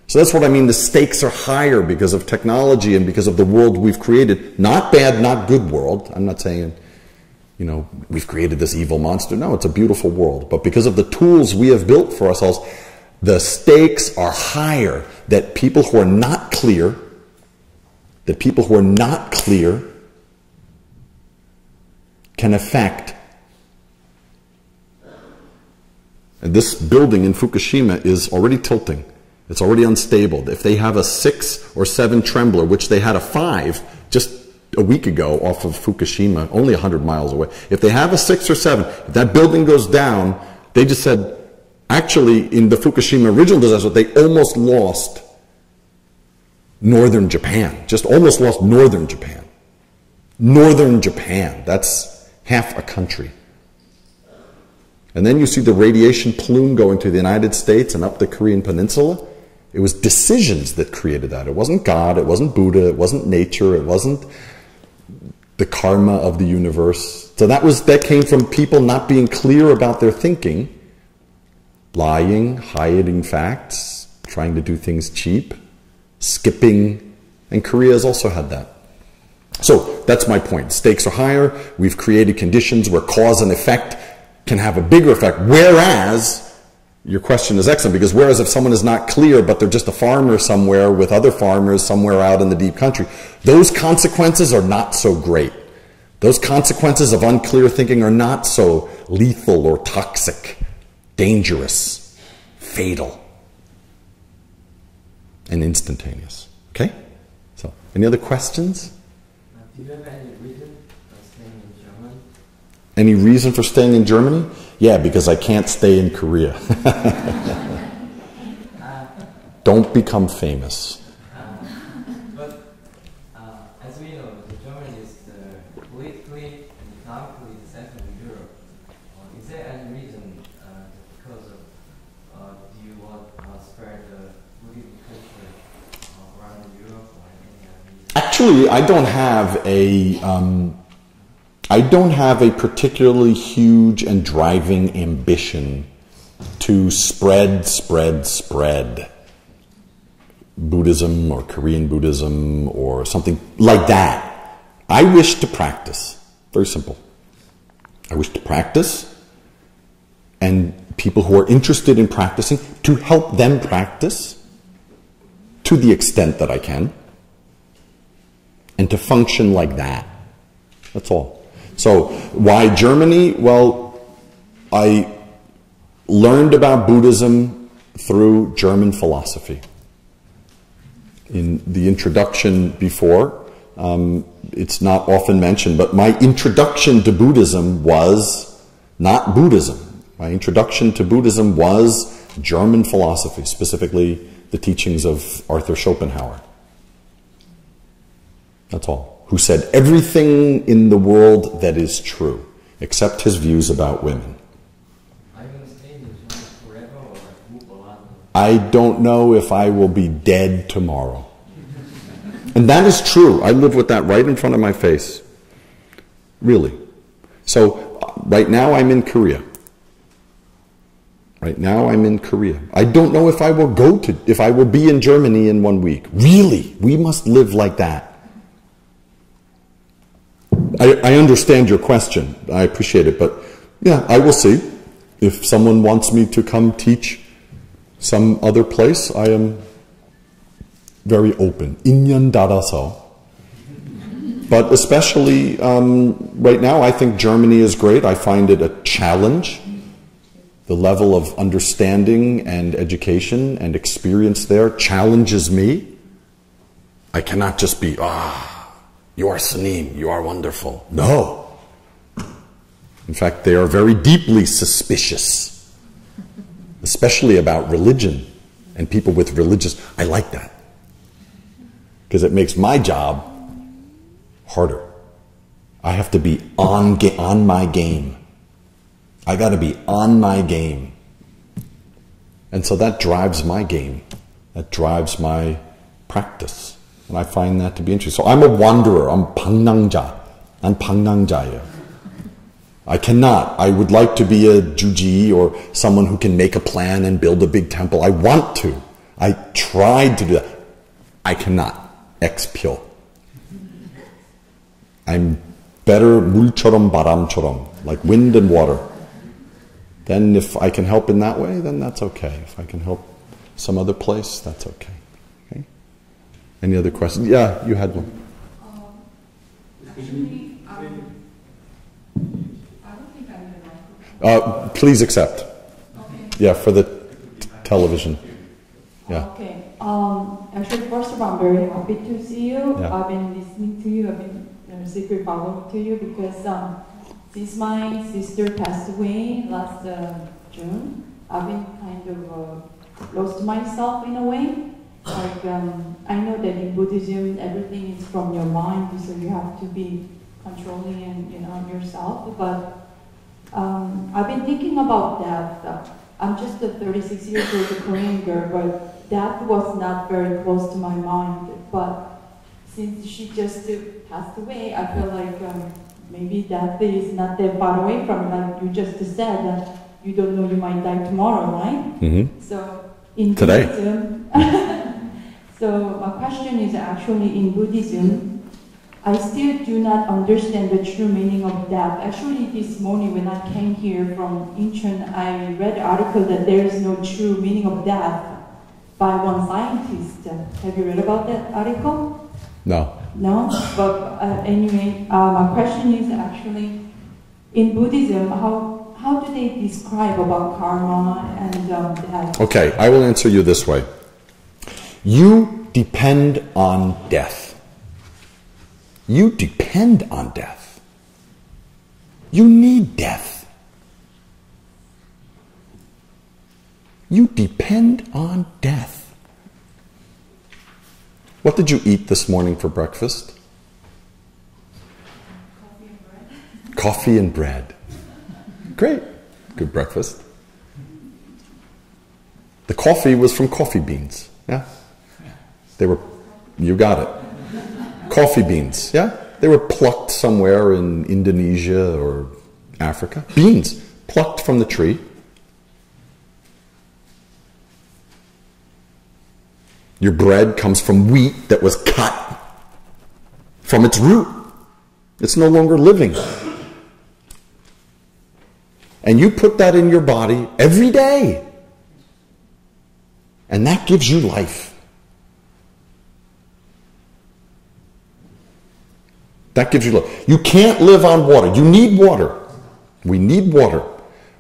So that's what I mean, the stakes are higher because of technology and because of the world we've created. Not bad, not good world. I'm not saying, you know, we've created this evil monster. No, it's a beautiful world. But because of the tools we have built for ourselves, the stakes are higher, that people who are not clear, can affect. And this building in Fukushima is already tilting. It's already unstable. If they have a 6 or 7 trembler, which they had a 5 just a week ago off of Fukushima, only 100 miles away. If they have a 6 or 7, if that building goes down, they just said, actually, in the Fukushima original disaster, they almost lost northern Japan. Just almost lost northern Japan. Northern Japan. That's half a country. And then you see the radiation plume going to the United States and up the Korean Peninsula. It was decisions that created that. It wasn't God, it wasn't Buddha, it wasn't nature, it wasn't the karma of the universe. So that came from people not being clear about their thinking lying, hiding facts, trying to do things cheap, skipping, and Korea has also had that. So that's my point. Stakes are higher. We've created conditions where cause and effect can have a bigger effect, whereas, your question is excellent, because whereas if someone is not clear, but they're just a farmer somewhere with other farmers somewhere out in the deep country, those consequences are not so great. Those consequences of unclear thinking are not so lethal or toxic, dangerous, fatal, and instantaneous. Okay? So, any other questions? Do you have any reason for staying in Germany? Any reason for staying in Germany? Yeah, because I can't stay in Korea. Don't become famous. But as we know, Germany is politically and economically the center of Europe. Is there any reason because of do you want to spread the Buddhist culture around Europe or any other reason? Actually, I don't have a particularly huge and driving ambition to spread Buddhism or Korean Buddhism or something like that. I wish to practice. Very simple. I wish to practice, and people who are interested in practicing, to help them practice to the extent that I can, and to function like that. That's all. So, why Germany? Well, I learned about Buddhism through German philosophy. In the introduction before, it's not often mentioned, but my introduction to Buddhism was not Buddhism. My introduction to Buddhism was German philosophy, specifically the teachings of Arthur Schopenhauer. That's all. Who said everything in the world that is true, except his views about women. Are you going to stay in Germany forever or move on? I don't know if I will be dead tomorrow. And that is true. I live with that right in front of my face. Really. So, right now I'm in Korea. Right now I'm in Korea. I don't know if I will be in Germany in 1 week. Really? We must live like that. I understand your question. I appreciate it. But yeah, I will see. If someone wants me to come teach some other place, I am very open. 인연 따라서. But especially right now, I think Germany is great. I find it a challenge. The level of understanding and education and experience there challenges me. I cannot just be, you are Sanim, you are wonderful. No. In fact, they are very deeply suspicious, especially about religion and people with religious. I like that because it makes my job harder. I have to be on my game. I got to be on my game. And so that drives my game. That drives my practice. And I find that to be interesting. So I'm a wanderer. I'm 방랑자. I'm 방랑자예요. I cannot. I would like to be a juji or someone who can make a plan and build a big temple. I want to. I tried to do that. I cannot. X-pyo. I'm better 물처럼 바람처럼, like wind and water. Then if I can help in that way, then that's okay. If I can help some other place, that's okay. Okay? Any other questions? Yeah, you had one. Actually, I don't think I'm in the right. Please accept. Okay. Yeah, for the television. Yeah. Okay. Actually, first of all, I'm very happy to see you. Yeah. I've been listening to you. I've been secretly following to you because since my sister passed away last June, I've been kind of lost myself in a way. Like I know that in Buddhism, everything is from your mind, so you have to be controlling and yourself. But I've been thinking about death. I'm just a 36 years old Korean girl, but death was not very close to my mind. But since she just passed away, I feel like maybe death is not that far away from, like you just said. you don't know, you might die tomorrow, right? Mm-hmm. So in Today. Buddhism, so my question is actually in Buddhism, I still do not understand the true meaning of death. Actually, this morning when I came here from Incheon, I read an article that there is no true meaning of death by one scientist. Have you read about that article? No. No? But anyway, my question is actually, in Buddhism, how do they describe about karma and death? Okay, I will answer you this way. You depend on death. You depend on death. You need death. You depend on death. What did you eat this morning for breakfast? Coffee and bread. Coffee and bread. Great. Good breakfast. The coffee was from coffee beans. Yeah? They were, you got it. Coffee beans, yeah? They were plucked somewhere in Indonesia or Africa. Beans plucked from the tree. Your bread comes from wheat that was cut from its root. It's no longer living. And you put that in your body every day. And that gives you life. That gives you life. You can't live on water. You need water. We need water.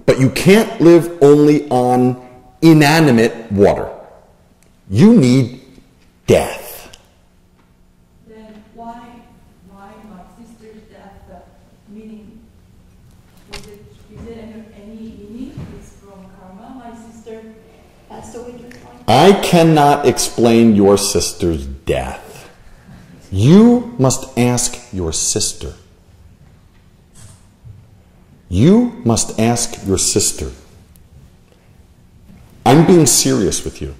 But you can't live only on inanimate water. You need death. Then why my sister's death? Meaning, is it any meaning? It's from karma. My sister passed away just like I cannot explain your sister's death. You must ask your sister. You must ask your sister. I'm being serious with you.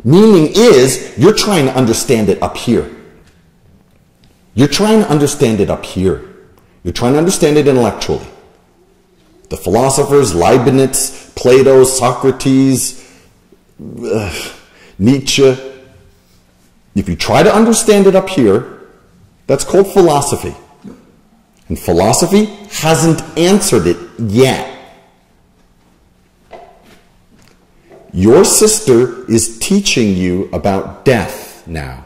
Meaning is, you're trying to understand it up here. You're trying to understand it up here. You're trying to understand it intellectually. The philosophers, Leibniz, Plato, Socrates, Nietzsche. If you try to understand it up here, that's called philosophy. And philosophy hasn't answered it yet. Your sister is teaching you about death now.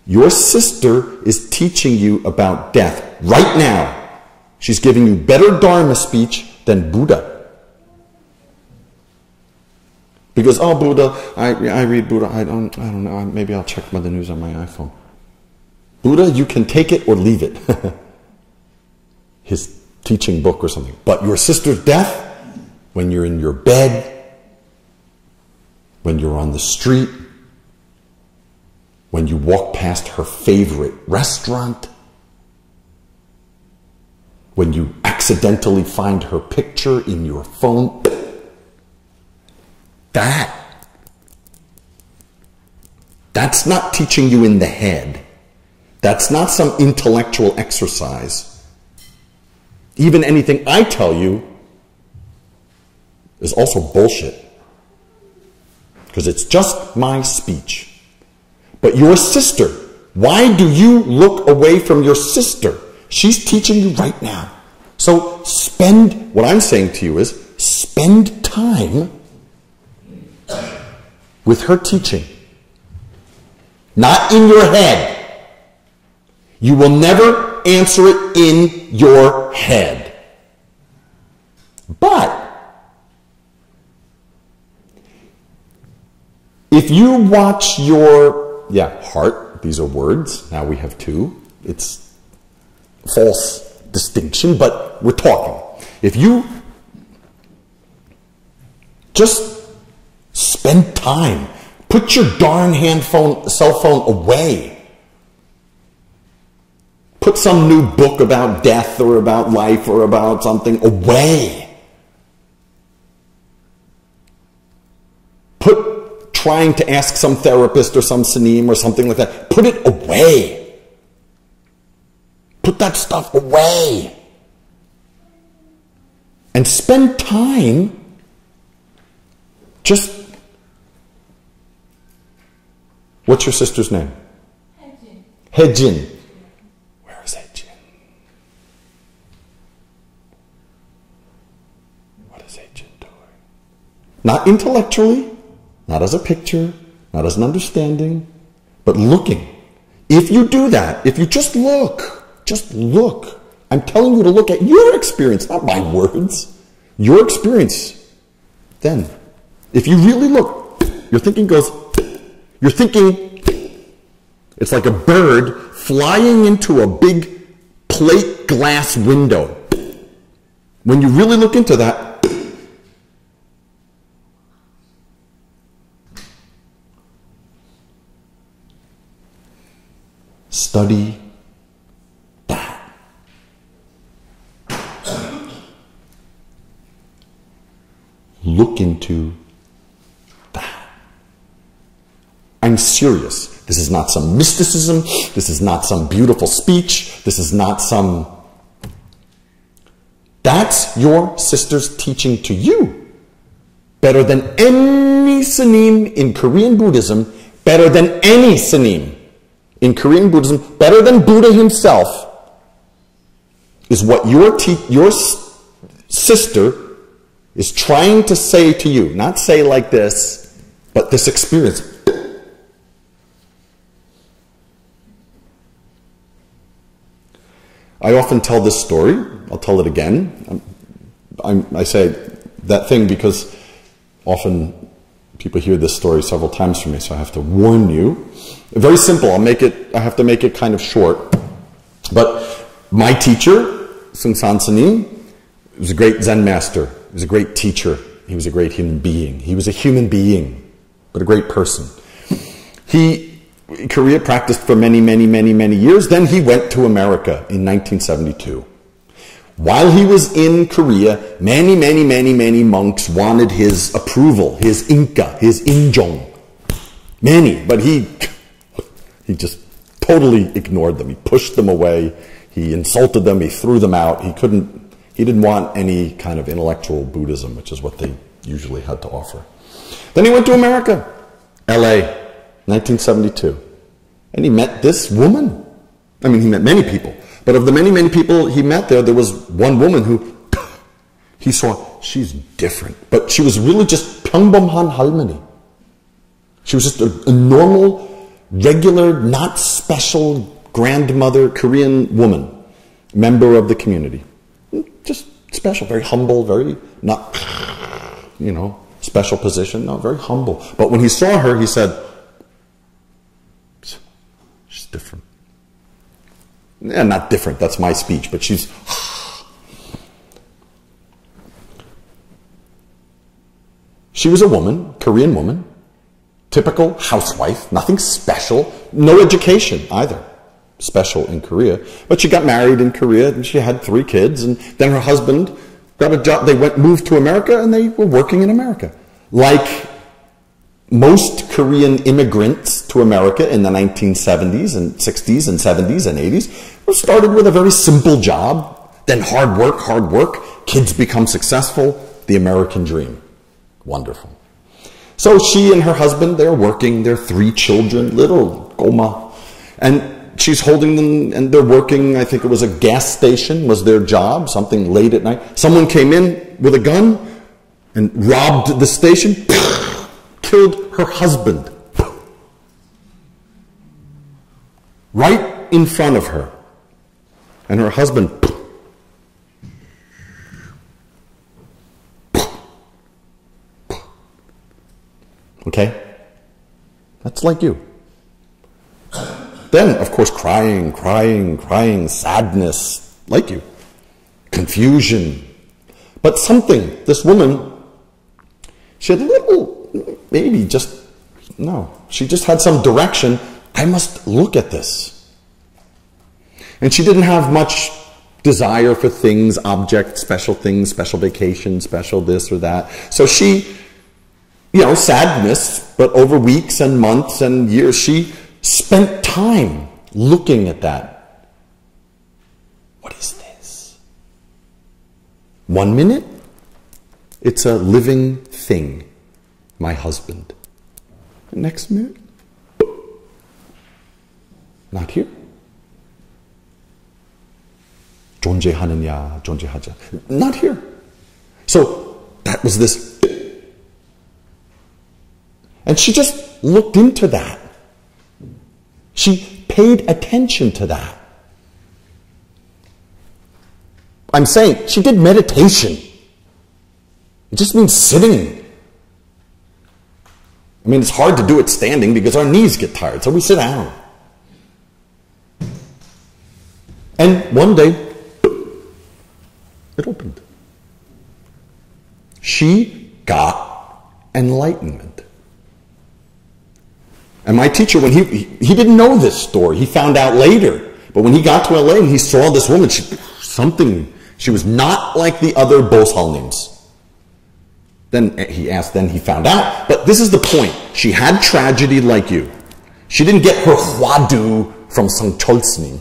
Your sister is teaching you about death right now. She's giving you better Dharma speech than Buddha. Because, oh, Buddha, I read Buddha, I don't know, maybe I'll check the news on my iPhone. Buddha, you can take it or leave it. His teaching book or something. But your sister's death, when you're in your bed, when you're on the street, when you walk past her favorite restaurant, when you accidentally find her picture in your phone, that's not teaching you in the head. That's not some intellectual exercise. Even anything I tell you is also bullshit. Because it's just my speech. But your sister, why do you look away from your sister? She's teaching you right now. So what I'm saying to you is, spend time with her teaching. Not in your head. You will never answer it in your head. But if you watch your heart, these are words, now we have two. It's false distinction, but we're talking. If you just spend time, put your darn cell phone away. Put some new book about death or about life or about something away. Put trying to ask some therapist or some sanim or something like that. Put it away. Put that stuff away. and spend time just... What's your sister's name? Hejin. Hejin. Where is Hejin? What is Hejin doing? Not intellectually, not as a picture, not as an understanding, but looking. If you do that, if you just look, I'm telling you to look at your experience, not my words, your experience. Then, if you really look, your thinking goes, you're thinking, it's like a bird flying into a big plate glass window. When you really look into that, study that. Look into that. I'm serious. This is not some mysticism. This is not some beautiful speech. This is not some... That's your sister's teaching to you. Better than any Sanim in Korean Buddhism, better than any Sanim in Korean Buddhism, better than Buddha himself, is what your sister is trying to say to you. Not say like this, but this experience. I often tell this story. I'll tell it again. I say that thing because often people hear this story several times from me, so I have to warn you. Very simple. I have to make it kind of short. But my teacher, Seungsan Sanim, was a great Zen master. He was a great teacher. He was a great human being. He was a human being, but a great person. He in Korea practiced for many years. Then he went to America in 1972. While he was in Korea, many monks wanted his approval, his inka, his injong. Many, but he just totally ignored them. He pushed them away. He insulted them. He threw them out. He didn't want any kind of intellectual Buddhism, which is what they usually had to offer. Then he went to America, LA. 1972. And he met this woman. I mean, he met many people. But of the many people he met there was one woman who he saw, she's different. But she was really just 평범한 할머니. She was just a normal, regular, not special grandmother Korean woman. Member of the community. Just special, very humble, very not, special position. No, very humble. But when he saw her, he said, she's different. Yeah, not different, that's my speech, but she's... She was a woman, Korean woman, typical housewife, nothing special, no education either, special in Korea. But she got married in Korea, and she had 3 kids, and then her husband got a job. They moved to America, and they were working in America. Like most Korean immigrants to America in the 1970s and 60s and 70s and 80s started with a very simple job, then hard work, kids become successful, the American dream. Wonderful. So she and her husband, they're working, their 3 children, little goma, and she's holding them and they're working, I think it was a gas station was their job, something late at night. Someone came in with a gun and robbed the station, killed her husband right in front of her. And her husband okay? That's like you. Then, of course, crying, sadness, like you. Confusion. But something, this woman, she had a little, maybe just, no. She just had some direction. I must look at this. And she didn't have much desire for things, objects, special vacations, special this or that. So she, sadness, but over weeks and months and years, she spent time looking at that. What is this? 1 minute, It's a living thing, my husband. Next minute, not here. 존재하느냐, 존재하지. Not here. So that was this. And she just looked into that. She paid attention to that. I'm saying she did meditation. It just means sitting. I mean, it's hard to do it standing because our knees get tired, so we sit down. And one day, it opened. She got enlightenment. And my teacher, when he didn't know this story, he found out later. But when he got to LA and he saw this woman, she was not like the other bosalnims. Then he found out. But this is the point. She had tragedy like you. She didn't get her hwadu from Sangcholsni.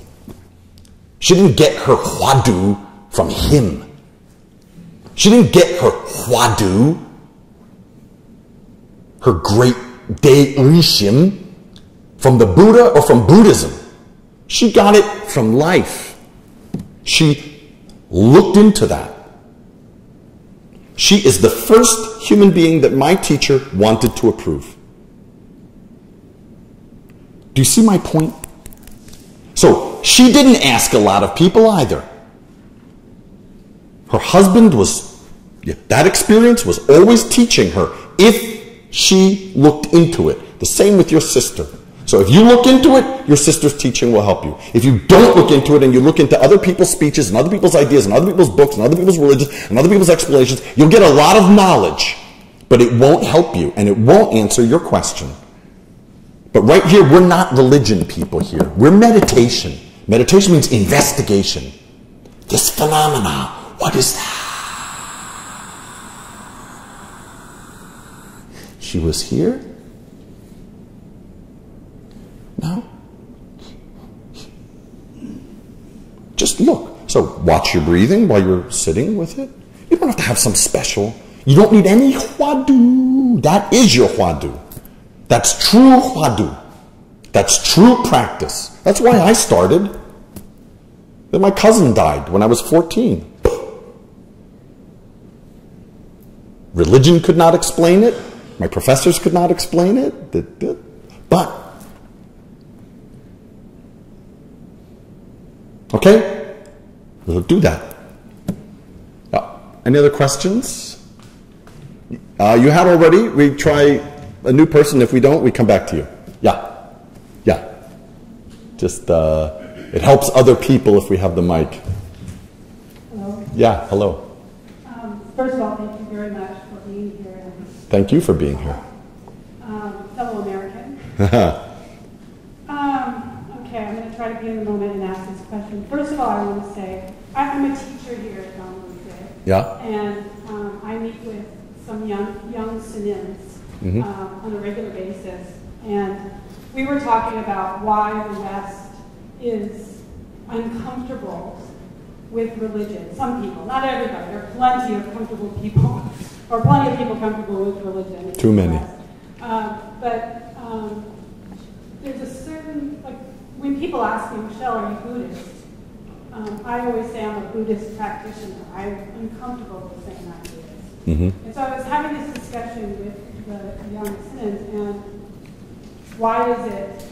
She didn't get her hwadu from him. She didn't get her hwadu, her great Deishim, from the Buddha or from Buddhism. She got it from life. She looked into that. She is the first human being that my teacher wanted to approve. Do you see my point? So, she didn't ask a lot of people either. Her husband that experience was always teaching her if she looked into it. The same with your sister. So if you look into it, your sister's teaching will help you. If you don't look into it and you look into other people's speeches and other people's ideas and other people's books and other people's religions and other people's explanations, you'll get a lot of knowledge, but it won't help you and it won't answer your question. But right here, we're not religion people here. We're meditation. Meditation means investigation. This phenomena, what is that? She was here? No. Just look. So watch your breathing while you're sitting with it. You don't have to have some special. You don't need any hwadu. That is your hwadu. That's true hwadu. That's true practice. That's why I started. Then my cousin died when I was 14. Religion could not explain it. My professors could not explain it. But, okay, we'll do that. Any other questions? You had already. We try a new person. If we don't, we come back to you. Yeah. Just, it helps other people if we have the mic. Hello. Yeah, hello. First of all, thank you very much for being here. Thank you for being here. Fellow American. Okay, I'm going to try to be in the moment and ask this question. First of all, I want to say, I'm a teacher here at Gangwon. Yeah. And I meet with some young Sinims on a regular basis. And we were talking about why the West is uncomfortable with religion. Some people, not everybody. There are plenty of comfortable people, or plenty of people comfortable with religion. Too many. But there's a certain, like, when people ask me, Michelle, are you Buddhist? I always say I'm a Buddhist practitioner. I'm uncomfortable with saying I'm Buddhist. Mm-hmm. And so I was having this discussion with the young Sinners, and why is it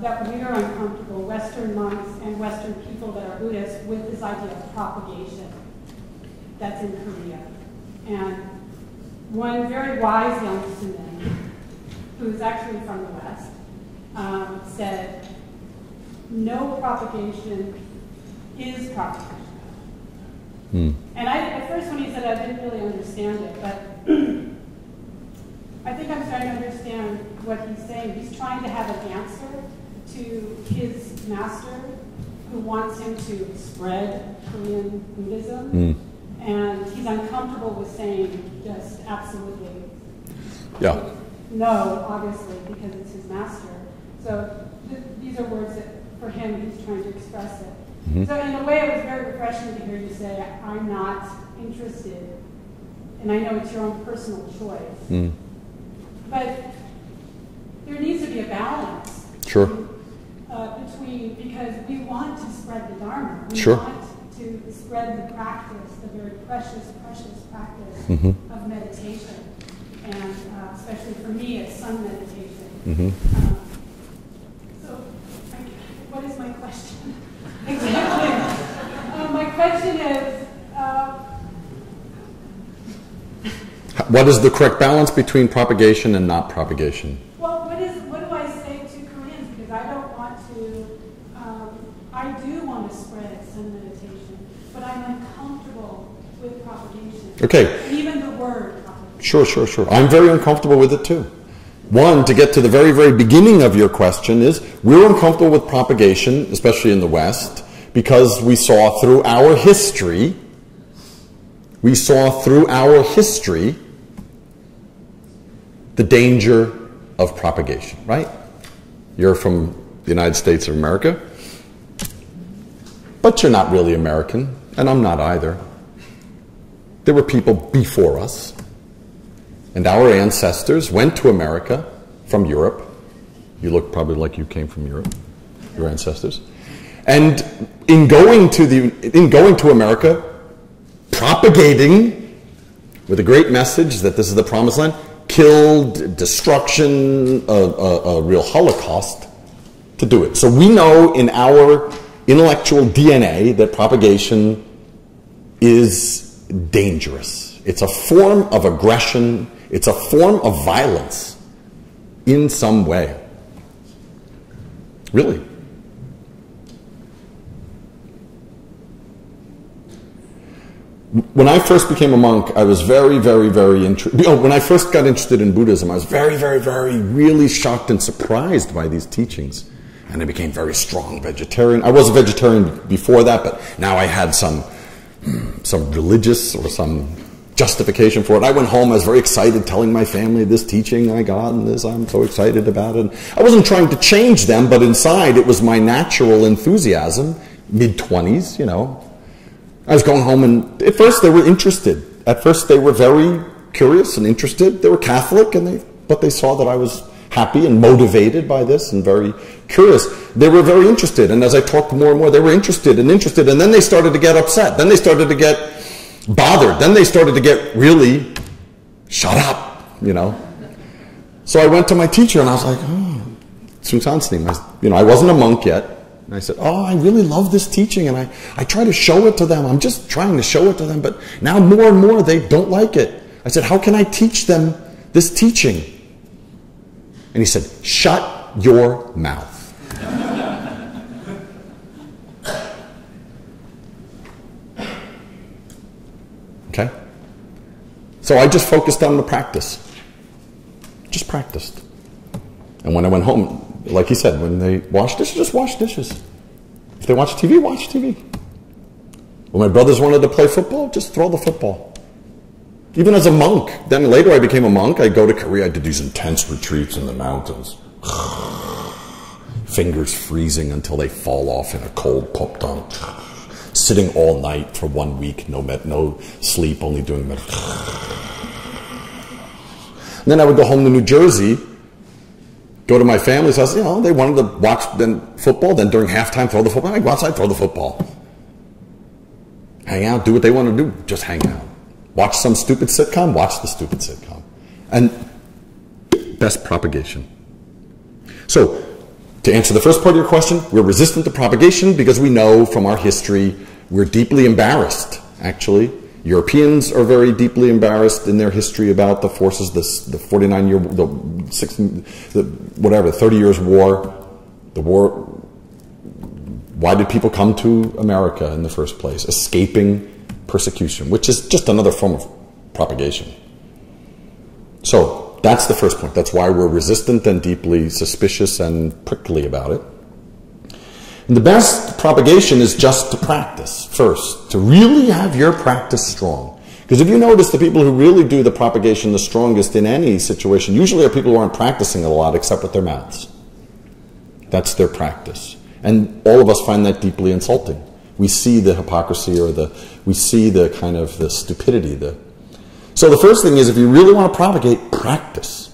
that we are uncomfortable, Western monks and Western people that are Buddhists, with this idea of propagation that's in Korea? And one very wise young Sinnin, who's actually from the West, said, no propagation is propagation. And at first when he said it, I didn't really understand it, but I think I'm starting to understand what he's saying. He's trying to have an answer to his master, who wants him to spread Korean Buddhism. And he's uncomfortable with saying just absolutely no, obviously, because it's his master. So these are words that, for him, he's trying to express it. So in a way, it was very refreshing to hear you say, I'm not interested and I know it's your own personal choice, but there needs to be a balance. Sure. Between, because we want to spread the Dharma. We Sure. want to spread the practice, the very precious, precious practice of meditation. And especially for me, it's sun meditation. So, what is my question? Exactly. My question is, What is the correct balance between propagation and not propagation? well, what do I say to Koreans? Because I don't want to, I do want to spread sun meditation, but I'm uncomfortable with propagation. Okay. Even the word propagation. Sure. I'm very uncomfortable with it too. One, to get to the very, very beginning of your question is, we're uncomfortable with propagation, especially in the West, because we saw through our history, the danger of propagation, right? You're from the United States of America, but you're not really American, and I'm not either. There were people before us, and our ancestors went to America from Europe. You look probably like you came from Europe, your ancestors. And in going to America, propagating with a great message that this is the promised land, killed, destruction, a real Holocaust to do it. So we know in our intellectual DNA that propagation is dangerous. It's a form of aggression. It's a form of violence in some way. Really. When I first became a monk, I was very, very, very interested. When I first got interested in Buddhism, I was very, very, very, really shocked and surprised by these teachings. And I became very strong vegetarian. I was a vegetarian before that, but now I had some religious or some justification for it. I went home, I was very excited, telling my family this teaching I got and this, I'm so excited about it. I wasn't trying to change them, but inside it was my natural enthusiasm, mid-20s, you know. I was going home, and at first they were interested. At first they were very curious and interested. They were Catholic, but they saw that I was happy and motivated by this and very curious. They were very interested, and as I talked more and more, they were interested, and then they started to get upset. Then they started to get bothered. Then they started to get really, shut up, you know. So I went to my teacher, and I was like, Hengasnim. I wasn't a monk yet. And I said, I really love this teaching, and I try to show it to them. I'm just trying to show it to them, but now more and more they don't like it. I said, how can I teach them this teaching? And he said, shut your mouth. Okay? So I just focused on the practice. Just practiced. And when I went home, like he said, when they wash dishes, just wash dishes. If they watch TV, watch TV. When my brothers wanted to play football, just throw the football. Even as a monk. Then later I became a monk. I'd go to Korea. I did these intense retreats in the mountains. Fingers freezing until they fall off in a cold popdom. Sitting all night for 1 week. No sleep, only doing meditation. And then I would go home to New Jersey, go to my family's house. They wanted to watch football. Then during halftime, throw the football. I'd go outside, throw the football. Hang out, do what they want to do. Just hang out. Watch some stupid sitcom. Watch the stupid sitcom. And best propagation. So, to answer the first part of your question, we're resistant to propagation because we know from our history we're deeply embarrassed, actually. Europeans are very deeply embarrassed in their history about the forces, the 49-year, the 30 years war, the war. Why did people come to America in the first place? Escaping persecution, which is just another form of propagation. So that's the first point. That's why we're resistant and deeply suspicious and prickly about it. And the best propagation is just to practice first, to really have your practice strong. Because if you notice, the people who really do the propagation the strongest in any situation usually are people who aren't practicing a lot except with their mouths. That's their practice. And all of us find that deeply insulting. We see the hypocrisy or we see the kind of the stupidity. So the first thing is, if you really want to propagate, practice.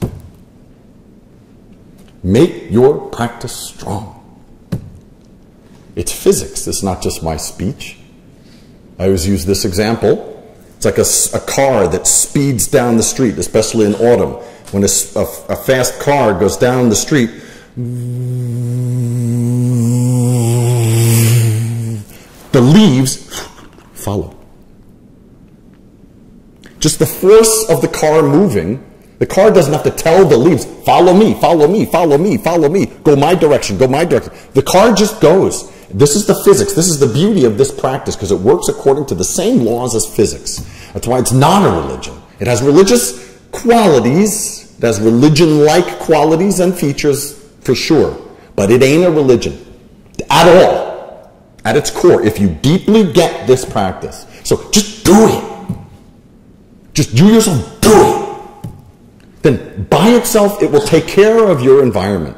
Make your practice strong. It's physics. It's not just my speech. I always use this example. It's like a car that speeds down the street, especially in autumn. When a fast car goes down the street, the leaves follow. Just the force of the car moving, the car doesn't have to tell the leaves, follow me, follow me, follow me, follow me, go my direction, go my direction. The car just goes. This is the physics. This is the beauty of this practice, because it works according to the same laws as physics. That's why it's not a religion. It has religious qualities, it has religion-like qualities and features for sure, but it ain't a religion at all, at its core, if you deeply get this practice. So just do it. Just you yourself do it. Then by itself, it will take care of your environment.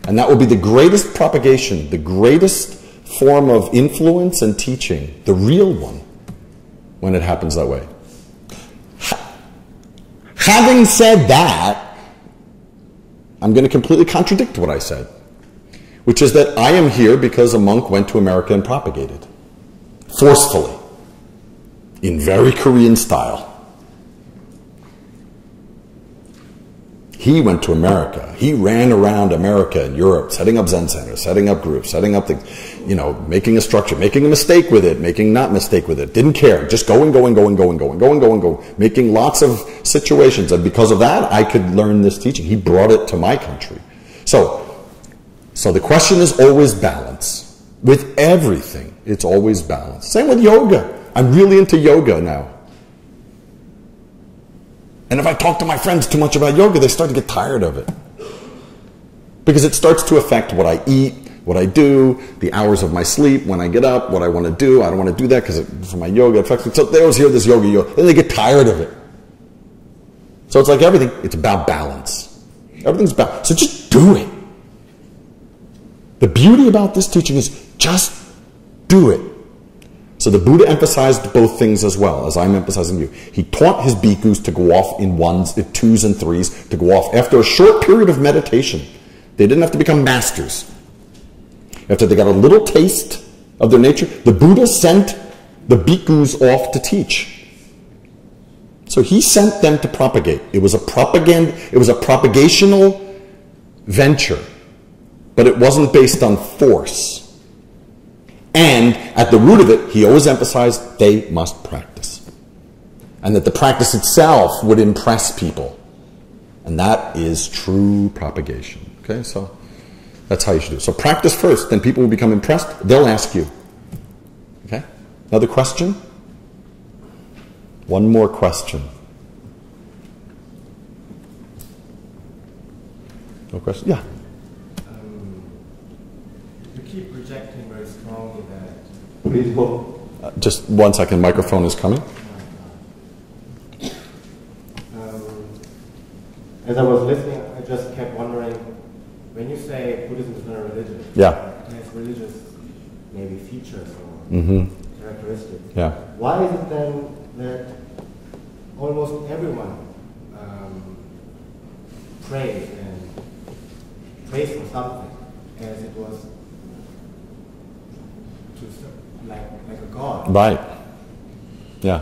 And that will be the greatest propagation, the greatest form of influence and teaching, the real one, when it happens that way. Having said that, I'm going to completely contradict what I said, which is that I am here because a monk went to America and propagated, forcefully, in very Korean style. He went to America. He ran around America and Europe, setting up Zen centers, setting up groups, setting up things, making a structure, making a mistake with it, making not mistake with it. Didn't care. Just going, making lots of situations. And because of that, I could learn this teaching. He brought it to my country. So the question is always balance. With everything, it's always balance. Same with yoga. I'm really into yoga now. And if I talk to my friends too much about yoga, they start to get tired of it. Because it starts to affect what I eat, what I do, the hours of my sleep, when I get up, what I want to do. I don't want to do that because for my yoga, it affects me. So they always hear this yoga, then they get tired of it. So it's like everything, it's about balance. Everything's about, so just do it. The beauty about this teaching is just do it. So the Buddha emphasized both things as well, as I'm emphasizing you. He taught his bhikkhus to go off in ones, in twos and threes, to go off after a short period of meditation. They didn't have to become masters. After they got a little taste of their nature, the Buddha sent the bhikkhus off to teach. So he sent them to propagate. It was a propagational venture, but it wasn't based on force. And at the root of it, he always emphasized they must practice. And that the practice itself would impress people. And that is true propagation. Okay, so that's how you should do it. So practice first, then people will become impressed. They'll ask you. Okay? Another question? One more question. No question? Yeah. You keep projecting very strongly that. Please hold. Just 1 second. Microphone is coming. As I was listening, I just kept wondering, when you say Buddhism is not a religion, yeah, it has religious maybe features or characteristics. Yeah. Why is it then that almost everyone prays for something, as it was like a god? Right. Yeah.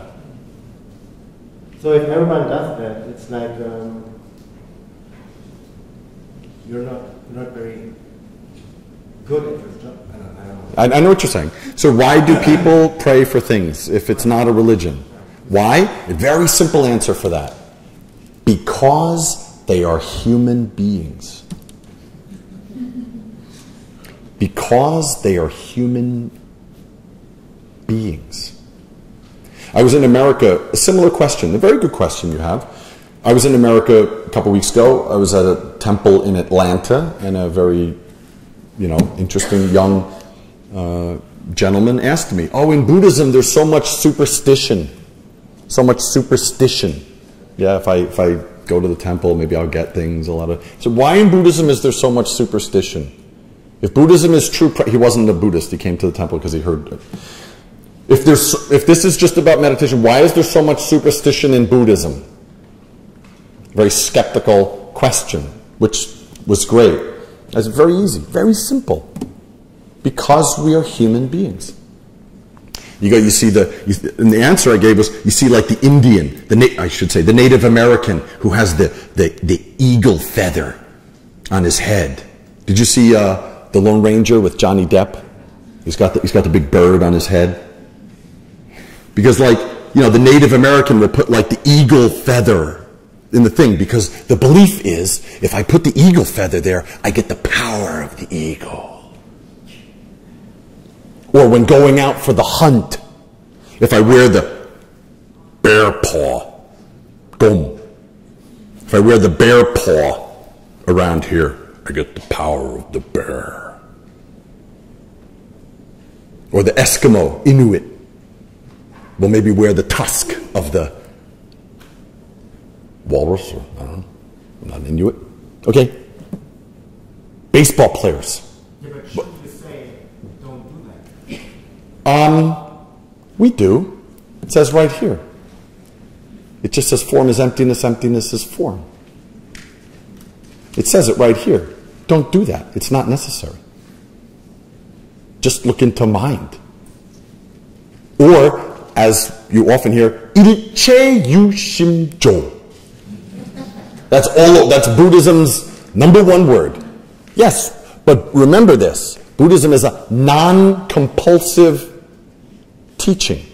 So if everyone does that, it's like you're not very good at your job. I don't know. I know what you're saying. So why do people pray for things if it's not a religion? Why? A very simple answer for that. Because they are human beings. Because they are human beings. I was in America, a similar question, a very good question you have. I was in America a couple weeks ago. I was at a temple in Atlanta, and a very, interesting young gentleman asked me, "Oh, in Buddhism there's so much superstition. So much superstition. Yeah, if I go to the temple, maybe I'll get things, So why in Buddhism is there so much superstition? If Buddhism is true," he wasn't a Buddhist, he came to the temple because he heard it. If this is just about meditation, why is there so much superstition in Buddhism? Very skeptical question, which was great. It's very easy, very simple. Because we are human beings. You see and the answer I gave was, you see like the Indian, the Native American who has the eagle feather on his head. Did you see the Lone Ranger with Johnny Depp? He's got the big bird on his head. Because the Native American will put like the eagle feather in the thing, because the belief is, if I put the eagle feather there, I get the power of the eagle. Or when going out for the hunt, if I wear the bear paw, boom. If I wear the bear paw around here, I get the power of the bear. Or the Eskimo, Inuit, will maybe wear the tusk of the walrus, or I don't know, I'm not an Inuit. Okay? Baseball players. Yeah, but shouldn't you say, don't do that? We do. It says right here. It just says form is emptiness, emptiness is form. It says it right here. Don't do that. It's not necessary. Just look into mind. Or, as you often hear, 일체 유심조. That's Buddhism's number one word. Yes, but remember this. Buddhism is a non-compulsive teaching.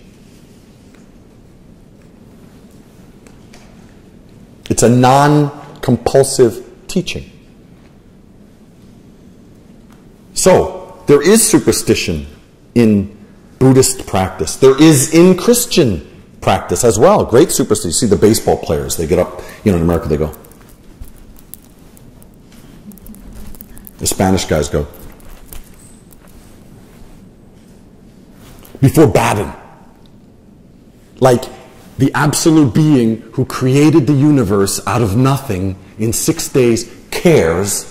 It's a non-compulsive teaching. So, there is superstition in Buddhist practice. There is in Christian practice as well. Great superstition. You see the baseball players, they get up, in America they go. The Spanish guys go. Before batting. Like the absolute being who created the universe out of nothing in 6 days cares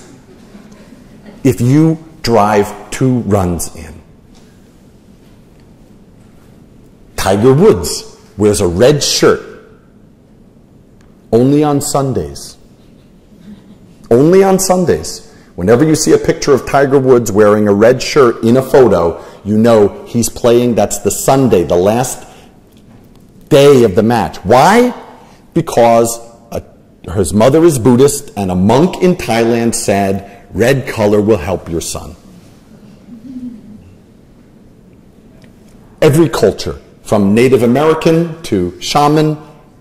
if you drive 2 runs in. Tiger Woods wears a red shirt only on Sundays. Only on Sundays. Whenever you see a picture of Tiger Woods wearing a red shirt in a photo, you know he's playing, that's the Sunday, the last day of the match. Why? Because his mother is Buddhist and a monk in Thailand said, red color will help your son. Every culture, from Native American to shaman,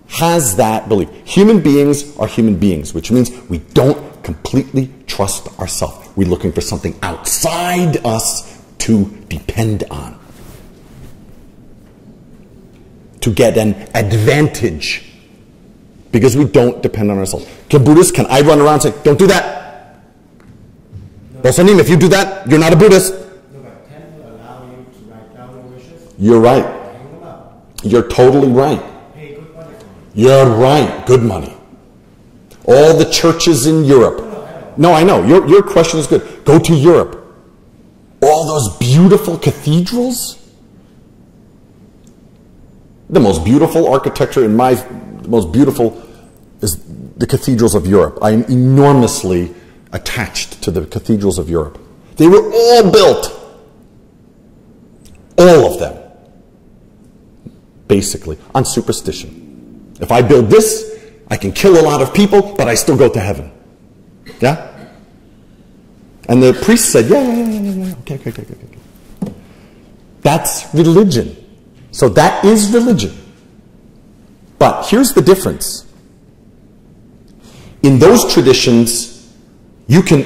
has that belief. Human beings are human beings, which means we don't completely trust ourselves. We're looking for something outside us to depend on, to get an advantage, because we don't depend on ourselves. Can I run around and say, don't do that? Bosanim, if you do that, you're not a Buddhist. No, but can you allow you to write down your wishes? You're right. Hang them up. You're totally right. Pay good money for it. You're right. Good money. All the churches in Europe. No, I know. Your question is good. Go to Europe. All those beautiful cathedrals. The most beautiful architecture the most beautiful is the cathedrals of Europe. I am enormously attached to the cathedrals of Europe. They were all built. All of them. Basically, on superstition. If I build this, I can kill a lot of people, but I still go to heaven. Yeah? And the priest said, yeah. Okay. That's religion. So that is religion. But here's the difference. In those traditions, you can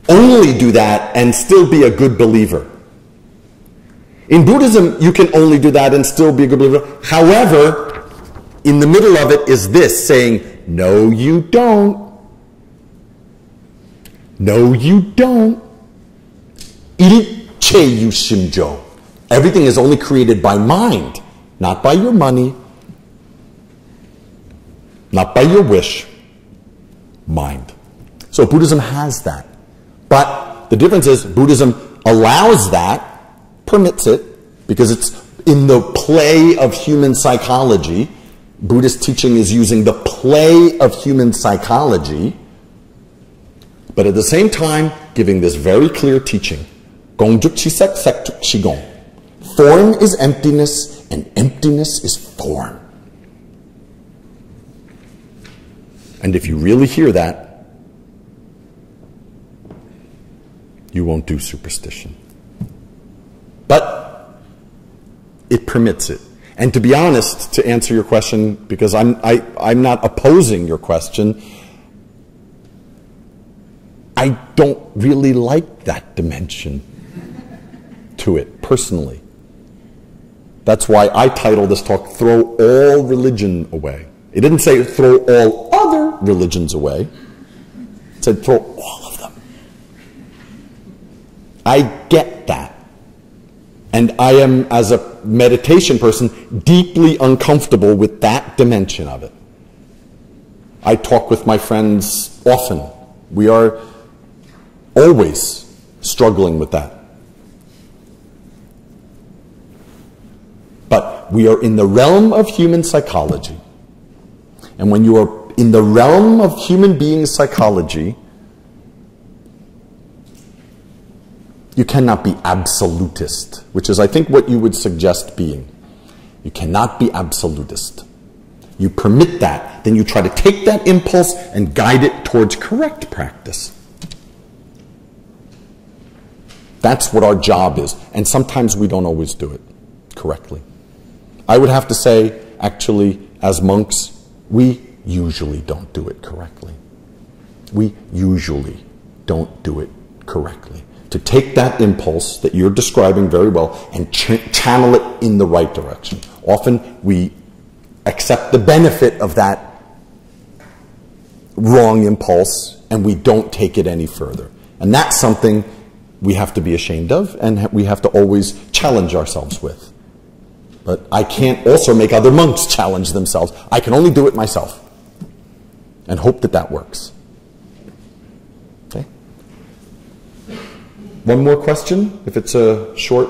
only do that and still be a good believer. In Buddhism, you can only do that and still be a good believer. However, in the middle of it is this, saying, no, you don't. No, you don't. 일체 유심조. Everything is only created by mind, not by your money, not by your wish. Mind. So Buddhism has that. But the difference is Buddhism allows that, permits it, because in the play of human psychology. Buddhist teaching is using the play of human psychology, but at the same time giving this very clear teaching. Gongjuk Chisek Sekjuk Shigong. Form is emptiness, and emptiness is form. And if you really hear that, you won't do superstition. But it permits it. And to be honest, to answer your question, because I'm not opposing your question, I don't really like that dimension to it, personally. That's why I titled this talk, Throw All Religion Away. It didn't say throw all other religions away. It said throw all of them. I get that. And I am, as a meditation person, deeply uncomfortable with that dimension of it. I talk with my friends often. We are always struggling with that. But we are in the realm of human psychology. And when you are in the realm of human being psychology, you cannot be absolutist, which is, I think, what you would suggest being. You cannot be absolutist. You permit that, then you try to take that impulse and guide it towards correct practice. That's what our job is, and sometimes we don't always do it correctly. I would have to say, actually, as monks, we usually don't do it correctly. We usually don't do it correctly. To take that impulse that you're describing very well and channel it in the right direction. Often we accept the benefit of that wrong impulse and we don't take it any further. And that's something we have to be ashamed of and we have to always challenge ourselves with. But I can't also make other monks challenge themselves. I can only do it myself and hope that that works. Okay? One more question, if it's a short,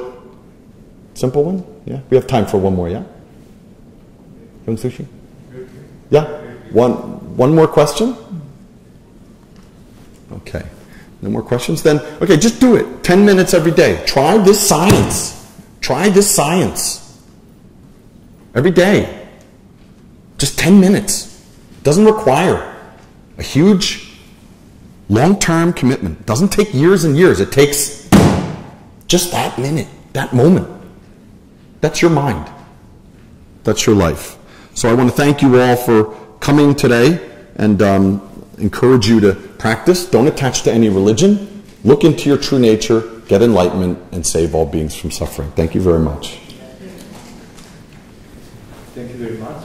simple one? Yeah? We have time for one more, yeah? Young Sushi? Yeah? One more question? Okay. No more questions? Then, okay, just do it. 10 minutes every day. Try this science. Try this science. Every day. Just 10 minutes. It doesn't require a huge, long-term commitment. It doesn't take years and years. It takes just that minute, that moment. That's your mind. That's your life. So I want to thank you all for coming today and encourage you to practice. Don't attach to any religion. Look into your true nature, get enlightenment, and save all beings from suffering. Thank you very much. Thank you very much.